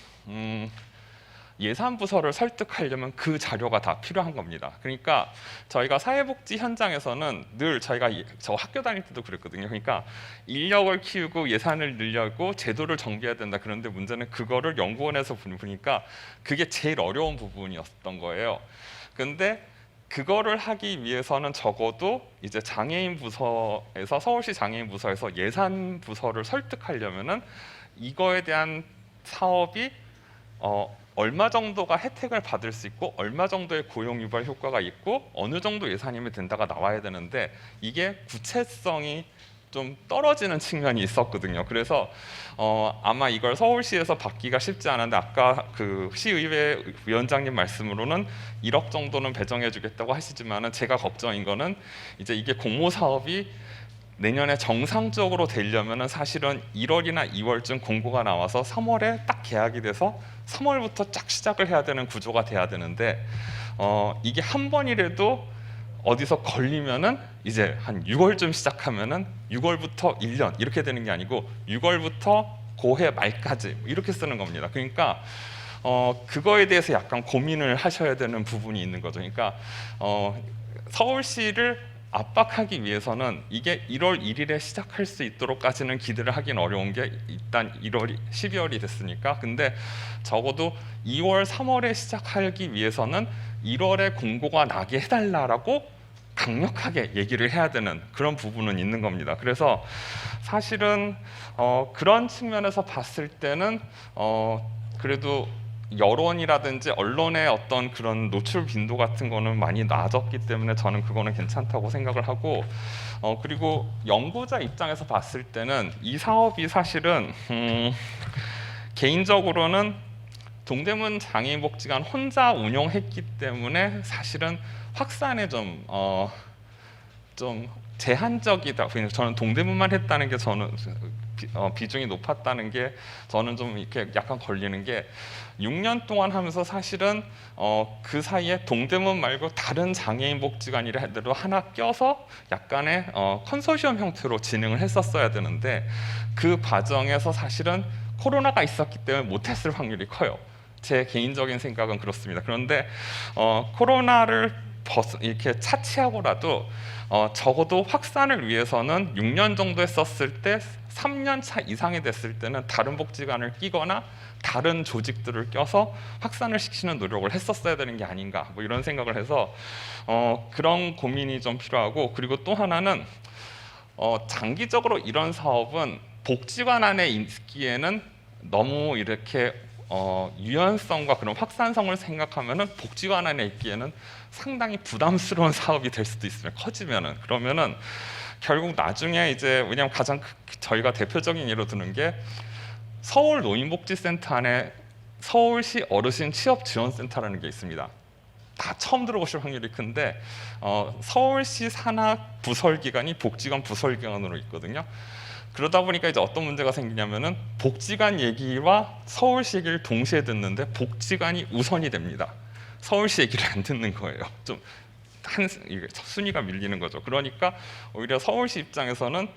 예산 부서를 설득하려면 그 자료가 다 필요한 겁니다. 그러니까 저희가 사회복지 현장에서는 늘 저희가 저 학교 다닐 때도 그랬거든요. 그러니까 인력을 키우고 예산을 늘려고 제도를 정비해야 된다. 그런데 문제는 그거를 연구원에서 보니까 그게 제일 어려운 부분이었던 거예요. 근데 그거를 하기 위해서는 적어도 이제 장애인 부서에서 서울시 장애인 부서에서 예산 부서를 설득하려면은 이거에 대한 사업이 얼마 정도가 혜택을 받을 수 있고 얼마 정도의 고용 유발 효과가 있고 어느 정도 예산이면 된다가 나와야 되는데 이게 구체성이 좀 떨어지는 측면이 있었거든요. 그래서 아마 이걸 서울시에서 받기가 쉽지 않은데 아까 그 시의회 위원장님 말씀으로는 1억 정도는 배정해 주겠다고 하시지만은 제가 걱정인 거는 이제 이게 공모 사업이 내년에 정상적으로 되려면은 사실은 1월이나 2월쯤 공고가 나와서 3월에 딱 계약이 돼서 3월부터 쫙 시작을 해야 되는 구조가 돼야 되는데 이게 한 번이라도 어디서 걸리면은 이제 한 6월쯤 시작하면은 6월부터 1년 이렇게 되는 게 아니고 6월부터 고해 말까지 이렇게 쓰는 겁니다. 그러니까 그거에 대해서 약간 고민을 하셔야 되는 부분이 있는 거죠. 그러니까 서울시를 압박하기 위해서는 이게 1월 1일에 시작할 수 있도록까지는 기대를 하긴 어려운 게 일단 12월이 됐으니까. 근데 적어도 2월, 3월에 시작하기 위해서는 1월에 공고가 나게 해달라라고 강력하게 얘기를 해야 되는 그런 부분은 있는 겁니다. 그래서 사실은 그런 측면에서 봤을 때는 그래도 여론이라든지 언론의 어떤 그런 노출 빈도 같은 거는 많이 낮았기 때문에 저는 그거는 괜찮다고 생각을 하고 그리고 연구자 입장에서 봤을 때는 이 사업이 사실은 개인적으로는 동대문 장애인복지관 혼자 운영했기 때문에 사실은 확산에 좀 제한적이다. 저는 동대문만 했다는 게 저는 비중이 높았다는 게 저는 좀 이렇게 약간 걸리는 게 6년 동안 하면서 사실은 그 사이에 동대문 말고 다른 장애인 복지관이라 해도 하나 껴서 약간의 컨소시엄 형태로 진행을 했었어야 되는데 그 과정에서 사실은 코로나가 있었기 때문에 못했을 확률이 커요. 제 개인적인 생각은 그렇습니다. 그런데 코로나를 이렇게 차치하고라도 적어도 확산을 위해서는 6년 정도 했었을 때 3년 차 이상이 됐을 때는 다른 복지관을 끼거나 다른 조직들을 껴서 확산을 시키는 노력을 했었어야 되는 게 아닌가 뭐 이런 생각을 해서 그런 고민이 좀 필요하고, 그리고 또 하나는 장기적으로 이런 사업은 복지관 안에 있기에는 너무 이렇게 유연성과 그런 확산성을 생각하면은 복지관 안에 있기에는 상당히 부담스러운 사업이 될 수도 있으면 커지면은, 그러면은 결국 나중에 이제, 왜냐하면 가장 저희가 대표적인 예로 드는 게 서울 노인복지센터 안에 서울시 어르신 취업지원센터라는 게 있습니다. 다 처음 들어보실 확률이 큰데 서울시 산하 부설기관이 복지관 부설기관으로 있거든요. 그러다 보니까 이제 어떤 문제가 생기냐면은 복지관 얘기와 서울시 얘기를 동시에 듣는데 복지관이 우선이 됩니다. 서울시 얘기를 안 듣는 거예요. 좀 순위가 밀리는 거죠. 그러니까 오히려 서울시 입장에서는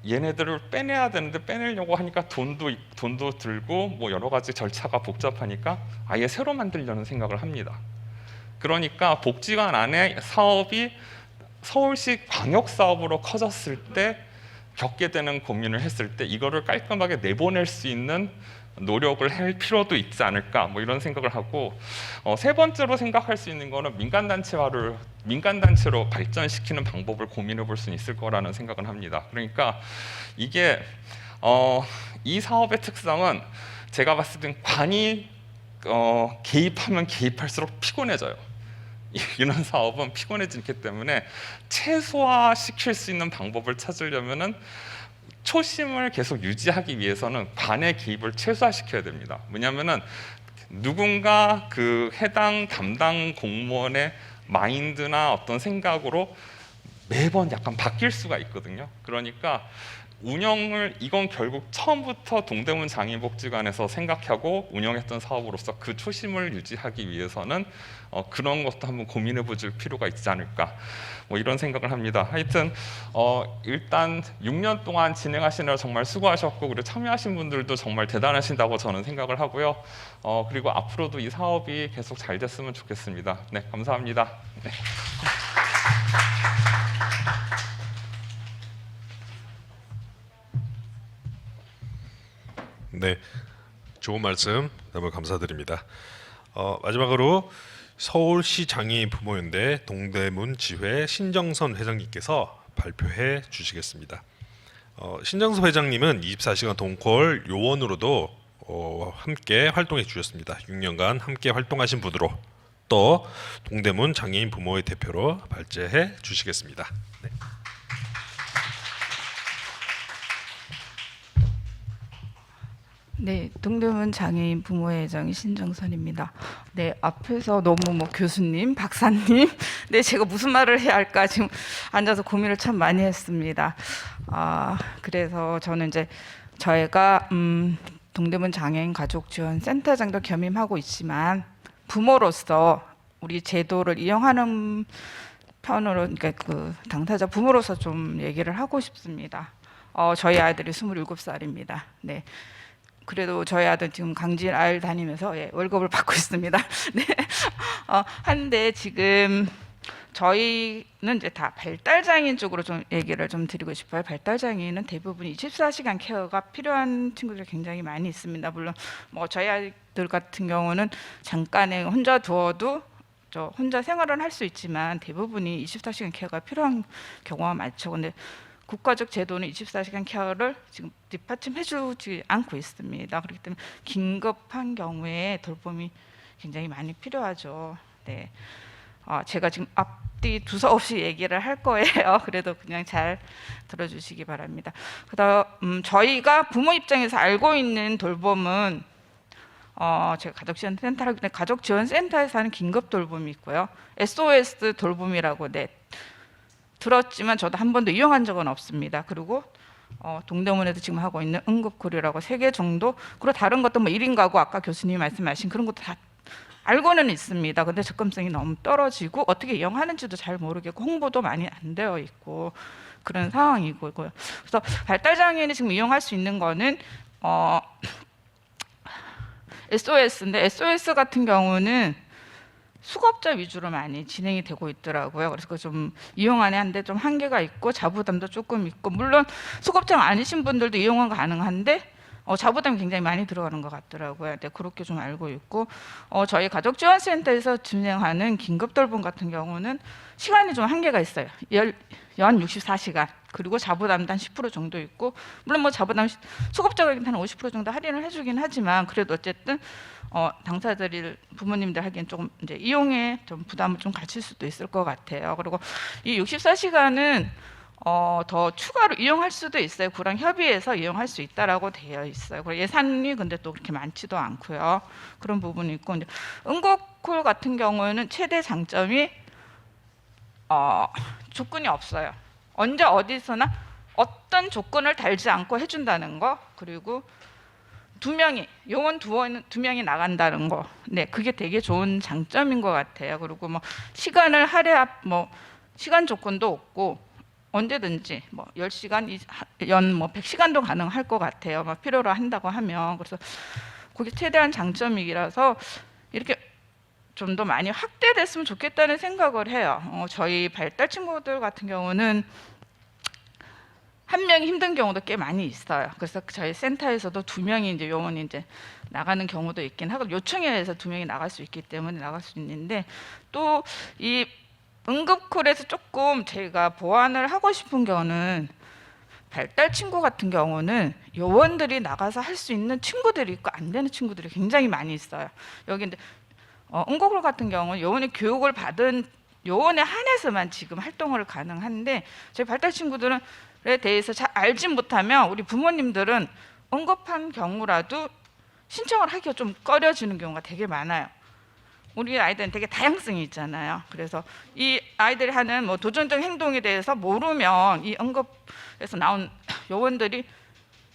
얘네들을 빼내야 되는데 빼내려고 하니까 돈도 들고 뭐 여러 가지 절차가 복잡하니까 아예 새로 만들려는 생각을 합니다. 그러니까 복지관 안에 사업이 서울시 광역 사업으로 커졌을 때 겪게 되는 고민을 했을 때 이거를 깔끔하게 내보낼 수 있는 노력을 할 필요도 있지 않을까 뭐 이런 생각을 하고, 세 번째로 생각할 수 있는 거는 민간단체로 발전시키는 방법을 고민해 볼 수 있을 거라는 생각을 합니다. 그러니까 이게 이 사업의 특성은 제가 봤을 땐 관이 개입하면 개입할수록 피곤해져요. 이런 사업은 피곤해지기 때문에 최소화시킬 수 있는 방법을 찾으려면은 초심을 계속 유지하기 위해서는 관의 개입을 최소화시켜야 됩니다. 뭐냐면은 누군가 그 해당 담당 공무원의 마인드나 어떤 생각으로 매번 약간 바뀔 수가 있거든요. 그러니까 이건 결국 처음부터 동대문 장애인복지관에서 생각하고 운영했던 사업으로서 그 초심을 유지하기 위해서는 그런 것도 한번 고민해 보실 필요가 있지 않을까 뭐 이런 생각을 합니다. 하여튼 일단 6년 동안 진행하시느라 정말 수고하셨고, 그리고 참여하신 분들도 정말 대단하신다고 저는 생각을 하고요. 그리고 앞으로도 이 사업이 계속 잘 됐으면 좋겠습니다. 네, 감사합니다. 네. 네, 좋은 말씀 너무 감사드립니다. 마지막으로 서울시 장애인 부모연대 동대문 지회 신정선 회장님께서 발표해 주시겠습니다. 신정선 회장님은 24시간 동콜 요원으로도 함께 활동해 주셨습니다. 6년간 함께 활동하신 분으로 또 동대문 장애인 부모의 대표로 발제해 주시겠습니다. 네. 네, 동대문 장애인 부모회장 신정선입니다. 네, 앞에서 너무 교수님, 박사님, 네, 제가 무슨 말을 해야 할까 지금 앉아서 고민을 참 많이 했습니다. 그래서 저는 이제 저희가 동대문 장애인 가족지원센터장도 겸임하고 있지만 부모로서 우리 제도를 이용하는 편으로, 그러니까 그 당사자 부모로서 좀 얘기를 하고 싶습니다. 저희 아이들이 27살입니다. 네. 그래도 저희 아들 지금 강진 아일 다니면서 월급을 받고 있습니다. 네. 한데 지금 저희는 이제 다 발달장애인 쪽으로 좀 얘기를 좀 드리고 싶어요. 발달장애인은 대부분 24시간 케어가 필요한 친구들이 굉장히 많이 있습니다. 물론 뭐 저희 아이들 같은 경우는 잠깐에 혼자 두어도 혼자 생활은 할 수 있지만 대부분이 24시간 케어가 필요한 경우가 많죠. 근데 국가적 제도는 24시간 케어를 지금 뒷받침해주지 않고 있습니다. 그렇기 때문에 긴급한 경우에 돌봄이 굉장히 많이 필요하죠. 네, 제가 지금 앞뒤 두서없이 얘기를 할 거예요. 그래도 그냥 잘 들어주시기 바랍니다. 그다음 저희가 부모 입장에서 알고 있는 돌봄은 제가 가족지원센터에서 하는 긴급 돌봄이 있고요. SOS 돌봄이라고 들었지만 저도 한 번도 이용한 적은 없습니다. 그리고 동대문에도 지금 하고 있는 응급구류라고 3개 정도, 그리고 다른 것도 뭐 1인 가구 아까 교수님이 말씀하신 그런 것도 다 알고는 있습니다. 근데 접근성이 너무 떨어지고 어떻게 이용하는지도 잘 모르겠고 홍보도 많이 안 되어 있고 그런 상황이고요. 그래서 발달장애인이 지금 이용할 수 있는 거는 SOS인데 SOS 같은 경우는 수급자 위주로 많이 진행이 되고 있더라고요. 그래서 그 좀 이용하는 한데 좀 한계가 있고 자부담도 조금 있고, 물론 수급자가 아니신 분들도 이용은 가능한데 자부담이 굉장히 많이 들어가는 것 같더라고요. 네, 그렇게 좀 알고 있고, 저희 가족지원센터에서 진행하는 긴급돌봄 같은 경우는 시간이 좀 한계가 있어요. 연 64시간. 그리고 자부담도 한 10% 정도 있고, 물론 뭐 자부담 수급자가 한 50% 정도 할인을 해주긴 하지만, 그래도 어쨌든 당사자들 부모님들 하기엔 조금 이제 이용에 좀 부담을 좀 가질 수도 있을 것 같아요. 그리고 이 64시간은 더 추가로 이용할 수도 있어요. 구랑 협의해서 이용할 수 있다라고 되어 있어요. 그리고 예산이 근데 또 그렇게 많지도 않고요. 그런 부분이 있고, 이제 응급콜 같은 경우에는 최대 장점이 조건이 없어요. 언제 어디서나 어떤 조건을 달지 않고 해준다는 거, 그리고 요원 두 명이 나간다는 거, 네, 그게 되게 좋은 장점인 것 같아요. 그리고 뭐 시간을 시간 조건도 없고 언제든지 뭐 10시간 연 100시간도 가능할 것 같아요. 막 필요로 한다고 하면. 그래서 그게 최대한 장점이라서 이렇게 좀 더 많이 확대됐으면 좋겠다는 생각을 해요. 저희 발달 친구들 같은 경우는 한 명이 힘든 경우도 꽤 많이 있어요. 그래서 저희 센터에서도 2명이 이제 요원이 이제 나가는 경우도 있긴 하고, 요청에 의해서 2명이 나갈 수 있기 때문에 나갈 수 있는데, 또 이 응급콜에서 조금 제가 보완을 하고 싶은 경우는, 발달 친구 같은 경우는 요원들이 나가서 할 수 있는 친구들이 있고 안 되는 친구들이 굉장히 많이 있어요. 여기 이제 응급콜 같은 경우는 요원이 교육을 받은 요원에 한해서만 지금 활동을 가능한데, 저희 발달 친구들은 에 대해서 잘 알지 못하면 우리 부모님들은 응급한 경우라도 신청을 하기가 좀 꺼려지는 경우가 되게 많아요. 우리 아이들은 되게 다양성이 있잖아요. 그래서 이 아이들이 하는 뭐 도전적 행동에 대해서 모르면 이 응급에서 나온 요원들이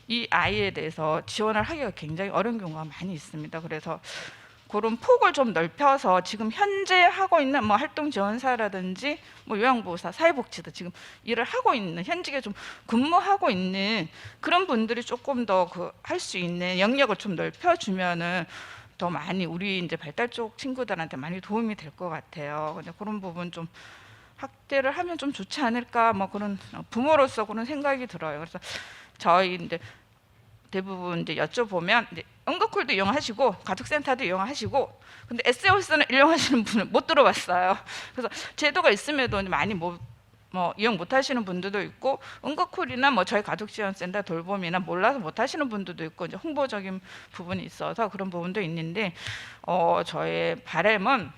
이 아이에 대해서 지원을 하기가 굉장히 어려운 경우가 많이 있습니다. 그래서 그런 폭을 좀 넓혀서 지금 현재 하고 있는 뭐 활동 지원사라든지 뭐 요양보호사, 사회복지도 지금 일을 하고 있는, 현직에 좀 근무하고 있는 그런 분들이 조금 더 할 수 있는 영역을 좀 넓혀주면은 더 많이 우리 이제 발달 쪽 친구들한테 많이 도움이 될 것 같아요. 근데 그런 부분 좀 확대를 하면 좀 좋지 않을까, 뭐 그런 부모로서 그런 생각이 들어요. 그래서 저희 이제 대부분 이제 여쭤보면 이제 응급콜도 이용하시고 가족센터도 이용하시고, 근데 SOS는 이용하시는 분은 못 들어봤어요. 그래서 제도가 있음에도 많이 이용 못 하시는 분들도 있고, 응급콜이나 뭐 저희 가족지원센터 돌봄이나 몰라서 못 하시는 분들도 있고, 이제 홍보적인 부분이 있어서 그런 부분도 있는데, 저의 바람은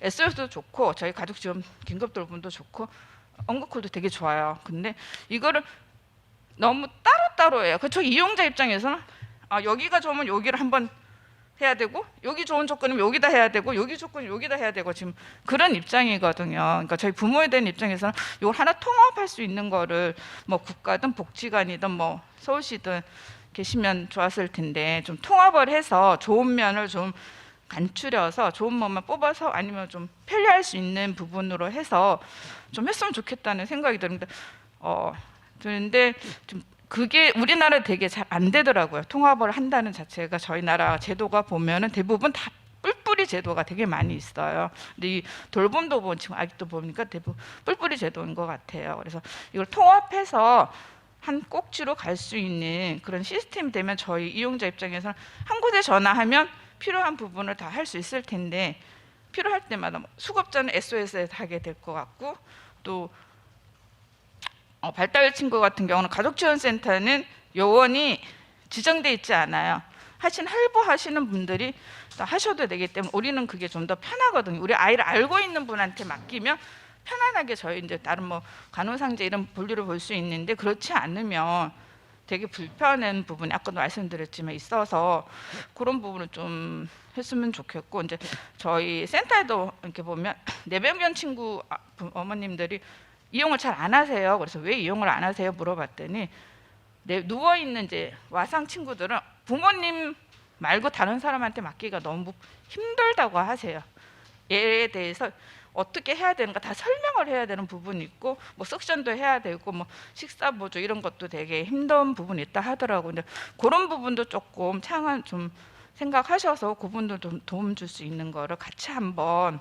SOS도 좋고 저희 가족지원 긴급돌봄도 좋고 응급콜도 되게 좋아요. 근데 이거를 너무 따로따로 해요. 저 이용자 입장에서는 여기가 좋으면 여기를 한번 해야 되고, 여기 좋은 조건이면 여기다 해야 되고, 여기 조건이 여기다 해야 되고, 지금 그런 입장이거든요. 그러니까 저희 부모에 대한 입장에서는 이걸 하나 통합할 수 있는 거를 뭐 국가든 복지관이든 뭐 서울시든 계시면 좋았을 텐데, 좀 통합을 해서 좋은 면을 좀 간추려서 좋은 것만 뽑아서 아니면 좀 편리할 수 있는 부분으로 해서 좀 했으면 좋겠다는 생각이 드는데 좀 그게 우리나라 되게 잘 안 되더라고요. 통합을 한다는 자체가. 저희 나라 제도가 보면은 대부분 다 뿔뿔이 제도가 되게 많이 있어요. 근데 이 돌봄도 지금 아직도 보니까 대부분 뿔뿔이 제도인 것 같아요. 그래서 이걸 통합해서 한 꼭지로 갈 수 있는 그런 시스템이 되면 저희 이용자 입장에서는 한 곳에 전화하면 필요한 부분을 다 할 수 있을 텐데, 필요할 때마다 수급자는 SOS에 하게 될 것 같고, 또 발달 친구 같은 경우는 가족지원센터는 요원이 지정돼 있지 않아요. 할부하시는 분들이 하셔도 되기 때문에 우리는 그게 좀 더 편하거든요. 우리 아이를 알고 있는 분한테 맡기면 편안하게 저희 이제 다른 뭐 간호상제 이런 분류를 볼 수 있는데, 그렇지 않으면 되게 불편한 부분이 아까도 말씀드렸지만 있어서 그런 부분을 좀 했으면 좋겠고, 이제 저희 센터에도 이렇게 보면 내병변 친구 어머님들이 이용을 잘 안 하세요. 그래서 왜 이용을 안 하세요 물어봤더니, 누워 있는 이제 와상 친구들은 부모님 말고 다른 사람한테 맡기가 너무 힘들다고 하세요. 얘에 대해서 어떻게 해야 되는가 다 설명을 해야 되는 부분이 있고, 뭐 석션도 해야 되고, 뭐 식사 보조 이런 것도 되게 힘든 부분이 있다 하더라고요. 근데 그런 부분도 조금 좀 생각하셔서 그분들도 도움 줄 수 있는 거를 같이 한번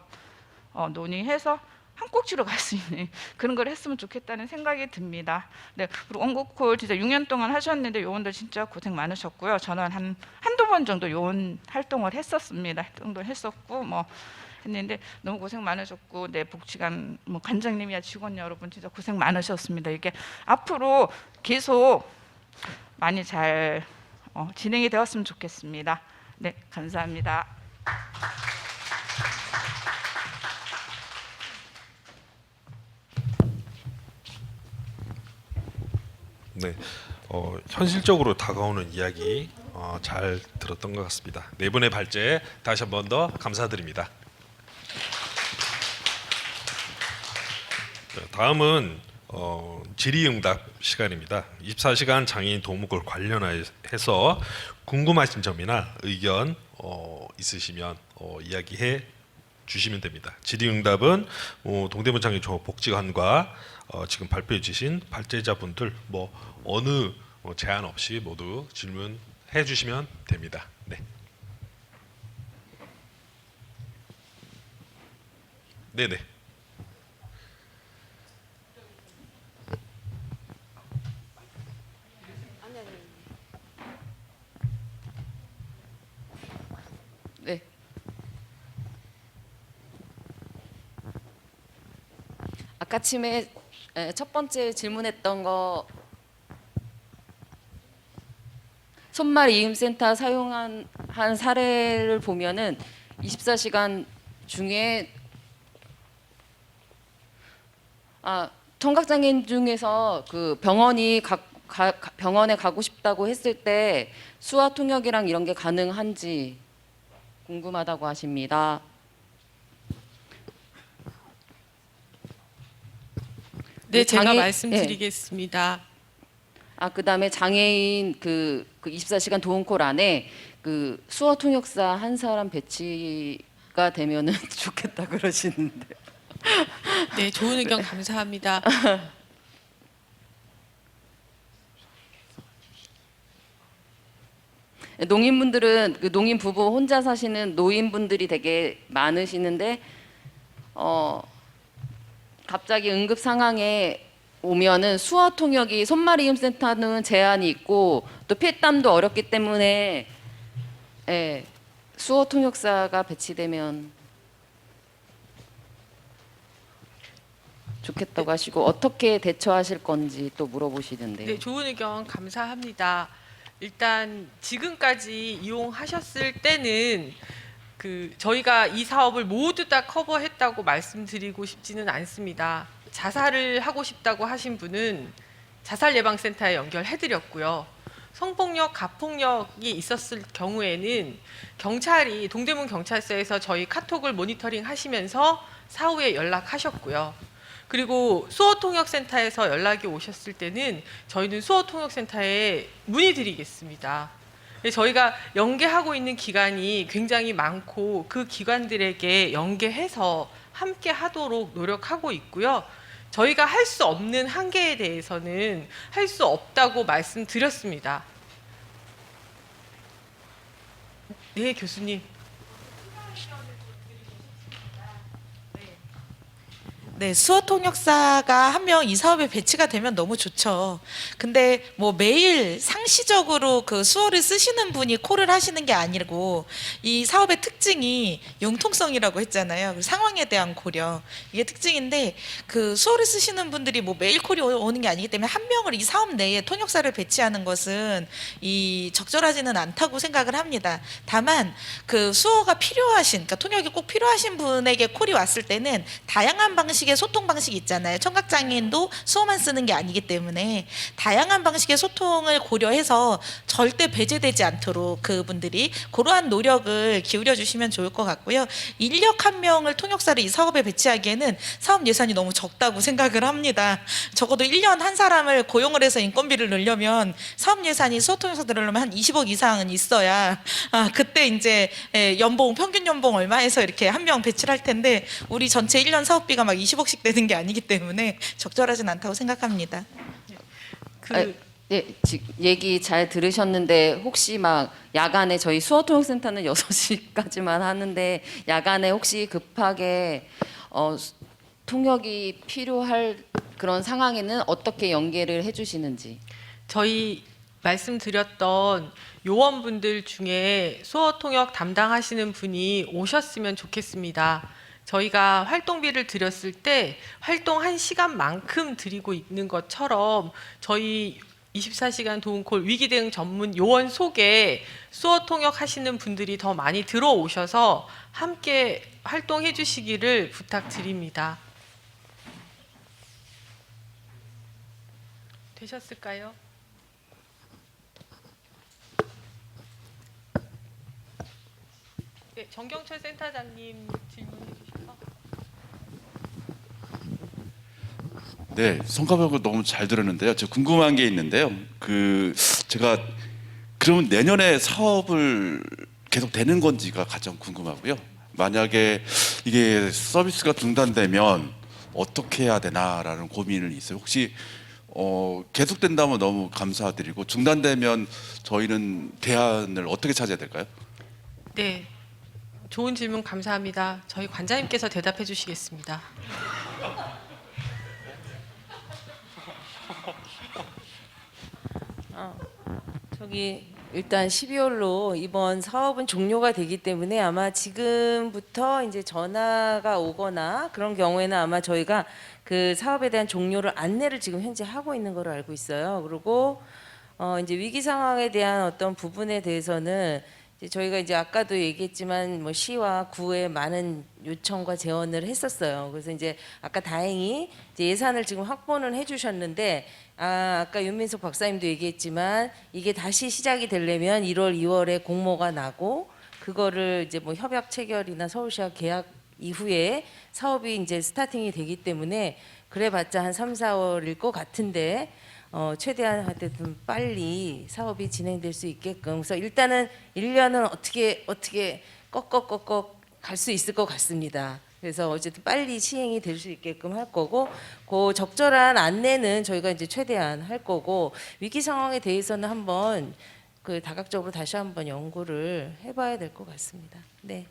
논의해서 한 꼭지로 갈 수 있는 그런 걸 했으면 좋겠다는 생각이 듭니다. 네, 그리고 원고콜 진짜 6년 동안 하셨는데 요원들 진짜 고생 많으셨고요. 저는 한두 번 정도 요원 활동을 했었습니다. 활동도 했었고 뭐 했는데 너무 고생 많으셨고, 네, 복지관 뭐 관장님이야 직원 여러분 진짜 고생 많으셨습니다. 이게 앞으로 계속 많이 잘 진행이 되었으면 좋겠습니다. 네, 감사합니다. 네, 현실적으로 다가오는 이야기 잘 들었던 것 같습니다. 네 분의 발제 다시 한 번 더 감사드립니다. 네, 다음은 질의응답 시간입니다. 24시간 장애인 도움콜 관련해서 궁금하신 점이나 의견 있으시면 이야기해 주시면 됩니다. 질의응답은 동대문 장애인 종합복지관과 지금 발표해 주신 발제자분들 어느 제한 없이 모두 질문해 주시면 됩니다. 네. 네네. 네. 아까 아침에 첫 번째 질문했던 거 손말 이음센터 사용한 사례를 보면은 24시간 중에 청각장애인 중에서 그 병원에 가고 싶다고 했을 때 수화 통역이랑 이런 게 가능한지 궁금하다고 하십니다. 네, 제가 장애- 말씀드리겠습니다. 그다음에 장애인 그 24시간 도움콜 안에 그 수어 통역사 한 사람 배치가 되면은 좋겠다 그러시는데. 네, 좋은 의견 감사합니다. 농인분들은 그 농인 부부 혼자 사시는 노인분들이 되게 많으시는데 갑자기 응급 상황에 오면은 수어 통역이 손말이음 센터는 제한이 있고 또 피땀도 어렵기 때문에 수어 통역사가 배치되면 좋겠다고 하시고 어떻게 대처하실 건지 또 물어보시는데요. 네, 좋은 의견 감사합니다. 일단 지금까지 이용하셨을 때는 저희가 이 사업을 모두 다 커버했다고 말씀드리고 싶지는 않습니다. 자살을 하고 싶다고 하신 분은 자살예방센터에 연결해드렸고요. 성폭력, 가폭력이 있었을 경우에는 경찰이 동대문 경찰서에서 저희 카톡을 모니터링 하시면서 사후에 연락하셨고요. 그리고 수어통역센터에서 연락이 오셨을 때는 저희는 수어통역센터에 문의드리겠습니다. 저희가 연계하고 있는 기관이 굉장히 많고 그 기관들에게 연계해서 함께 하도록 노력하고 있고요. 저희가 할 수 없는 한계에 대해서는 할 수 없다고 말씀드렸습니다. 네, 교수님. 네, 수어 통역사가 한 명 이 사업에 배치가 되면 너무 좋죠. 근데 뭐 매일 상시적으로 그 수어를 쓰시는 분이 콜을 하시는 게 아니고 이 사업의 특징이 융통성이라고 했잖아요. 그 상황에 대한 고려. 이게 특징인데 그 수어를 쓰시는 분들이 뭐 매일 콜이 오는 게 아니기 때문에 한 명을 이 사업 내에 통역사를 배치하는 것은 적절하지는 않다고 생각을 합니다. 다만 그 수어가 필요하신, 그러니까 통역이 꼭 필요하신 분에게 콜이 왔을 때는 다양한 방식의 소통 방식이 있잖아요. 청각장애인도 수어만 쓰는 게 아니기 때문에 다양한 방식의 소통을 고려해서 절대 배제되지 않도록 그분들이 그러한 노력을 기울여 주시면 좋을 것 같고요. 인력 한 명을 통역사를 이 사업에 배치하기에는 사업 예산이 너무 적다고 생각을 합니다. 적어도 1년 한 사람을 고용을 해서 인건비를 늘려면 사업 예산이 수어 통역사 들으려면 한 20억 이상은 있어야 그때 이제 연봉 평균 연봉 얼마 해서 이렇게 한 명 배치를 할 텐데 우리 전체 1년 사업비가 막 20억씩 되는 게 아니기 때문에 적절하진 않다고 생각합니다. 네, 얘기 잘 들으셨는데 혹시 막 야간에 저희 수어통역센터는 6시까지만 하는데 야간에 혹시 급하게 통역이 필요할 그런 상황에는 어떻게 연계를 해주시는지. 저희 말씀드렸던 요원분들 중에 수어 통역 담당하시는 분이 오셨으면 좋겠습니다. 저희가 활동비를 드렸을 때 활동한 시간만큼 드리고 있는 것처럼 저희 24시간 도움콜 위기 대응 전문 요원 속에 수어 통역 하시는 분들이 더 많이 들어오셔서 함께 활동해 주시기를 부탁드립니다. 되셨을까요? 네, 정경철 센터장님 질문해 주셔서. 네, 성과병을 너무 잘 들었는데요. 저 궁금한 게 있는데요. 제가 그러면 내년에 사업을 계속 되는 건지가 가장 궁금하고요. 만약에 이게 서비스가 중단되면 어떻게 해야 되나라는 고민은 있어요. 혹시 계속된다면 너무 감사드리고 중단되면 저희는 대안을 어떻게 찾아야 될까요? 네, 좋은 질문 감사합니다. 저희 관장님께서 대답해 주시겠습니다. 저기 일단 12월로 이번 사업은 종료가 되기 때문에 아마 지금부터 이제 전화가 오거나 그런 경우에는 아마 저희가 그 사업에 대한 종료를 안내를 지금 현재 하고 있는 걸로 알고 있어요. 그리고 이제 위기 상황에 대한 어떤 부분에 대해서는 이제 저희가 이제 아까도 얘기했지만 뭐 시와 구에 많은 요청과 제언을 했었어요. 그래서 이제 아까 다행히 이제 예산을 지금 확보는 해주셨는데 아까 윤민석 박사님도 얘기했지만 이게 다시 시작이 되려면 1월, 2월에 공모가 나고 그거를 이제 뭐 협약 체결이나 서울시와 계약 이후에 사업이 이제 스타팅이 되기 때문에 그래봤자 한 3, 4월일 것 같은데 최대한 하여튼 빨리 사업이 진행될 수 있게끔 그래서 일단은 1년은 어떻게 꺾 갈 수 있을 것 같습니다. 그래서 어쨌든 빨리 시행이 될 수 있게끔 할 거고 그 적절한 안내는 저희가 이제 최대한 할 거고 위기 상황에 대해서는 한번 그 다각적으로 다시 한번 연구를 해봐야 될 것 같습니다. 네.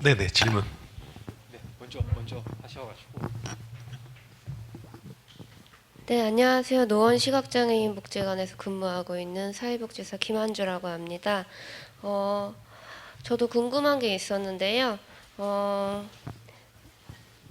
네네 질문. 네, 먼저 하셔가지고. 네, 안녕하세요. 노원 시각장애인 복지관에서 근무하고 있는 사회복지사 김한주라고 합니다. 저도 궁금한 게 있었는데요.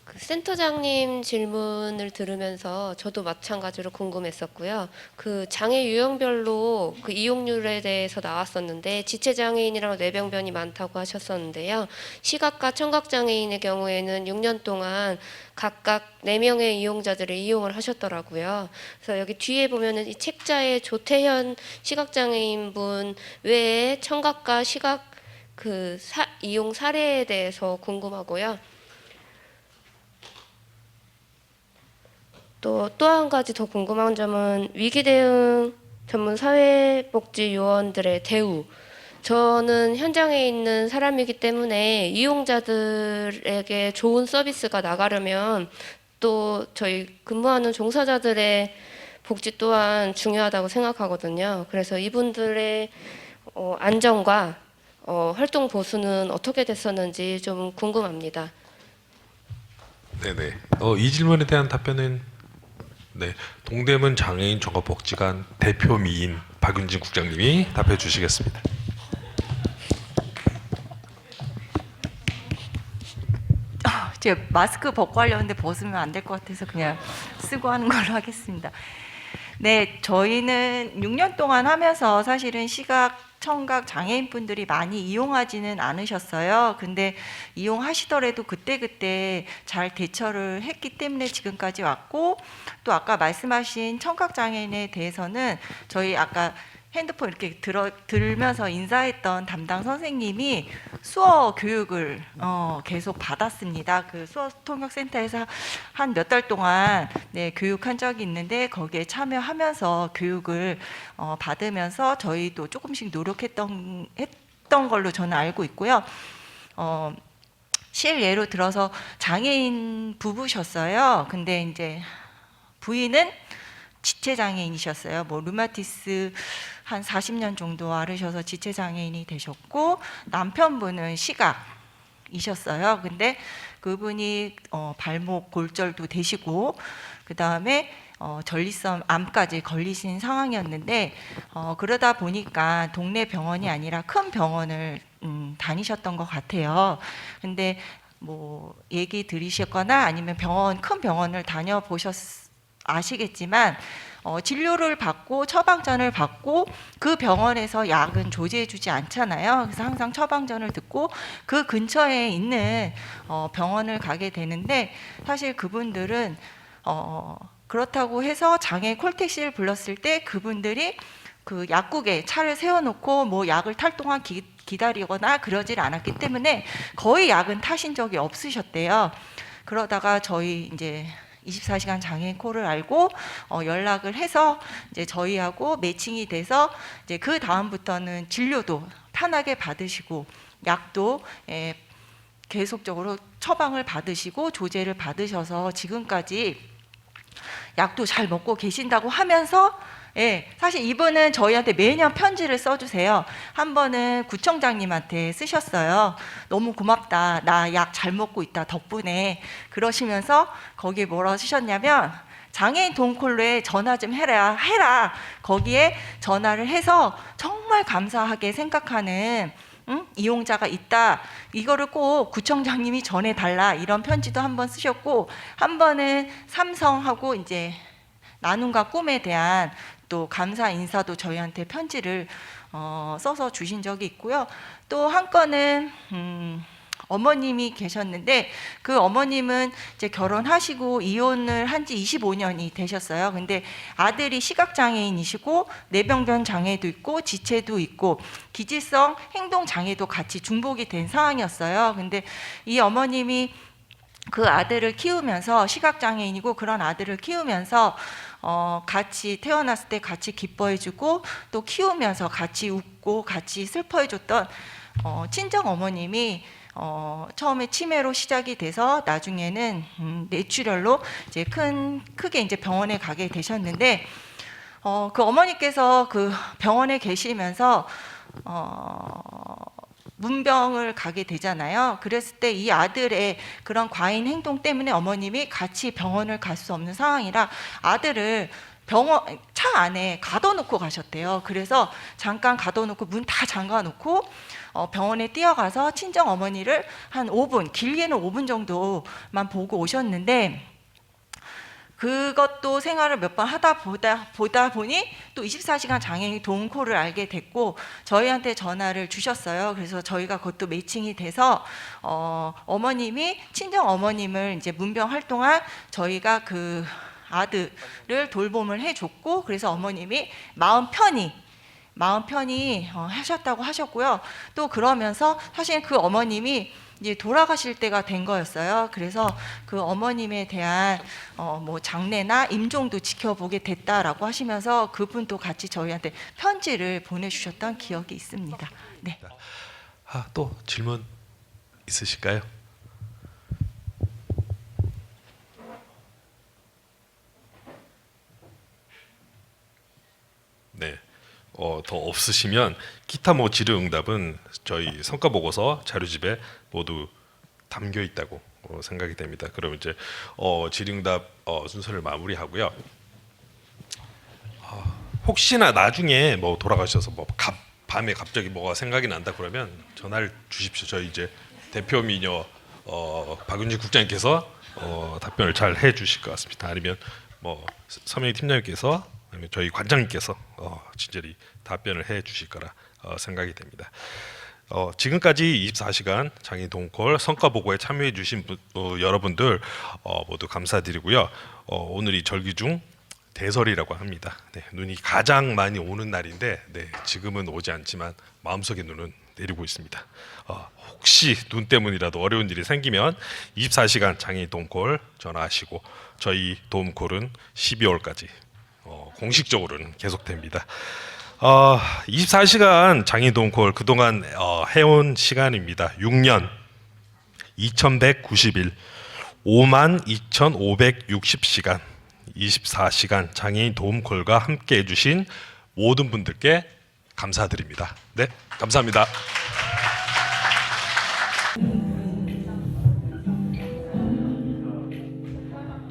그 센터장님 질문을 들으면서 저도 마찬가지로 궁금했었고요. 그 장애 유형별로 그 이용률에 대해서 나왔었는데 지체 장애인이랑 뇌병변이 많다고 하셨었는데요. 시각과 청각 장애인의 경우에는 6년 동안 각각 4명의 이용자들을 이용을 하셨더라고요. 그래서 여기 뒤에 보면은 이 책자에 조태현 시각장애인 분 외에 청각과 시각 그 이용 사례에 대해서 궁금하고요. 또 한 가지 더 궁금한 점은 위기 대응 전문 사회복지 요원들의 대우. 저는 현장에 있는 사람이기 때문에 이용자들에게 좋은 서비스가 나가려면 또 저희 근무하는 종사자들의 복지 또한 중요하다고 생각하거든요. 그래서 이분들의 안전과 활동 보수는 어떻게 됐었는지 좀 궁금합니다. 네네. 이 질문에 대한 답변은 네 동대문 장애인 종합복지관 대표미인 박윤진 국장님이 답해 주시겠습니다. 제가 마스크 벗고 하려는데 벗으면 안 될 것 같아서 그냥 쓰고 하는 걸로 하겠습니다. 네, 저희는 6년 동안 하면서 사실은 시각, 청각 장애인분들이 많이 이용하지는 않으셨어요. 근데 이용하시더라도 그때그때 잘 대처를 했기 때문에 지금까지 왔고 또 아까 말씀하신 청각 장애인에 대해서는 저희 아까 핸드폰 이렇게 들면서 인사했던 담당 선생님이 수어 교육을 계속 받았습니다. 그 수어 통역센터에서 한 몇 달 동안 네, 교육한 적이 있는데 거기에 참여하면서 교육을 받으면서 저희도 조금씩 노력했던 걸로 저는 알고 있고요. 실예로 들어서 장애인 부부셨어요. 근데 이제 부인은 지체 장애인이셨어요. 뭐 루마티스 한 40년 정도 앓으셔서 지체 장애인이 되셨고 남편분은 시각이셨어요. 근데 그분이 발목 골절도 되시고 그 다음에 전립선 암까지 걸리신 상황이었는데 그러다 보니까 동네 병원이 아니라 큰 병원을 다니셨던 것 같아요. 근데 뭐 얘기 들으셨거나 아니면 큰 병원을 아시겠지만 진료를 받고 처방전을 받고 그 병원에서 약은 조제해주지 않잖아요. 그래서 항상 처방전을 듣고 그 근처에 있는 병원을 가게 되는데 사실 그분들은 그렇다고 해서 장애인 콜택시를 불렀을 때 그분들이 그 약국에 차를 세워놓고 뭐 약을 탈 동안 기다리거나 그러질 않았기 때문에 거의 약은 타신 적이 없으셨대요. 그러다가 저희 이제 24시간 장애인 콜을 알고 연락을 해서 이제 저희하고 매칭이 돼서 이제 그 다음부터는 진료도 편하게 받으시고 약도 계속적으로 처방을 받으시고 조제를 받으셔서 지금까지 약도 잘 먹고 계신다고 하면서 사실 이분은 저희한테 매년 편지를 써주세요. 한 번은 구청장님한테 쓰셨어요. 너무 고맙다. 나 약 잘 먹고 있다 덕분에. 그러시면서 거기에 뭐라고 쓰셨냐면 장애인 도움콜로에 전화 좀 해라. 거기에 전화를 해서 정말 감사하게 생각하는 이용자가 있다. 이거를 꼭 구청장님이 전해달라. 이런 편지도 한 번 쓰셨고 한 번은 삼성하고 이제 나눔과 꿈에 대한 또 감사 인사도 저희한테 편지를 써서 주신 적이 있고요. 또 한 건은 어머님이 계셨는데 그 어머님은 이제 결혼하시고 이혼을 한 지 25년이 되셨어요. 근데 아들이 시각장애인이시고 뇌병변 장애도 있고 지체도 있고 기질성 행동 장애도 같이 중복이 된 상황이었어요. 근데 이 어머님이 그 아들을 키우면서 시각장애인이고 그런 아들을 키우면서 같이 태어났을 때 같이 기뻐해주고 또 키우면서 같이 웃고 같이 슬퍼해줬던 친정 어머님이 처음에 치매로 시작이 돼서 나중에는 뇌출혈로 이제 크게 이제 병원에 가게 되셨는데 그 어머니께서 그 병원에 계시면서 문병을 가게 되잖아요. 그랬을 때 이 아들의 그런 과잉 행동 때문에 어머님이 같이 병원을 갈 수 없는 상황이라 아들을 차 안에 가둬놓고 가셨대요. 그래서 잠깐 가둬놓고 문 다 잠가놓고 병원에 뛰어가서 친정 어머니를 한 5분, 길게는 5분 정도만 보고 오셨는데 그것도 생활을 몇 번 보다 보니 또 24시간 장애인 도움콜을 알게 됐고 저희한테 전화를 주셨어요. 그래서 저희가 그것도 매칭이 돼서 어머님이 친정 어머님을 이제 문병할 동안 저희가 그 아들을 돌봄을 해줬고 그래서 어머님이 마음 편히 하셨다고 하셨고요. 또 그러면서 사실 그 어머님이 이제 돌아가실 때가 된 거였어요. 그래서 그 어머님에 대한 뭐 장례나 임종도 지켜보게 됐다라고 하시면서 그분도 같이 저희한테 편지를 보내주셨던 기억이 있습니다. 네. 또 질문 있으실까요? 네. 더 없으시면 기타 뭐 질의응답은 저희 성과 보고서 자료집에 모두 담겨 있다고 생각이 됩니다. 그럼 이제 질의응답 순서를 마무리하고요. 혹시나 나중에 뭐 돌아가셔서 뭐 밤에 갑자기 뭐가 생각이 난다 그러면 전화를 주십시오. 저희 이제 대표 미녀 박윤지 국장님께서 답변을 잘 해주실 것 같습니다. 아니면 뭐 서명희 팀장님께서 아니면 저희 관장님께서 친절히 답변을 해주실 거라 생각이 됩니다. 지금까지 24시간 장애인 도움콜 성과 보고에 참여해 주신 여러분들 모두 감사드리고요. 오늘이 절기 중 대설이라고 합니다. 네, 눈이 가장 많이 오는 날인데 지금은 오지 않지만 마음속에 눈은 내리고 있습니다. 혹시 눈 때문이라도 어려운 일이 생기면 24시간 장애인 도움콜 전화하시고 저희 도움콜은 12월까지 공식적으로는 계속됩니다. 24시간 장애인 도움콜 그동안 해온 시간입니다. 6년 2190일 52,560시간 24시간 장애인 도움콜과 함께 해주신 모든 분들께 감사드립니다. 네, 감사합니다.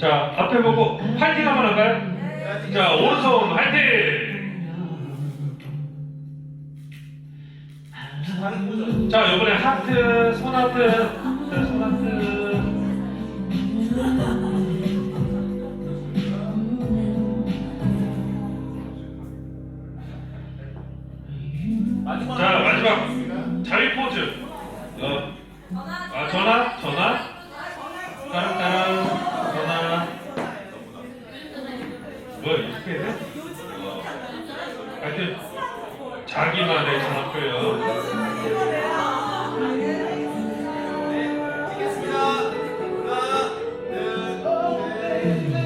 자, 앞에 보고 파이팅 한번 할까요? 자, 오른손 파이팅! 자, 이번에 하트, 손하트, 자, 손하트. 자, 마지막 자리 포즈. 전화. 따랑따랑. 전화. 뭐 이렇게 해? 하여튼 자기만의 전화표요. 하나, 둘,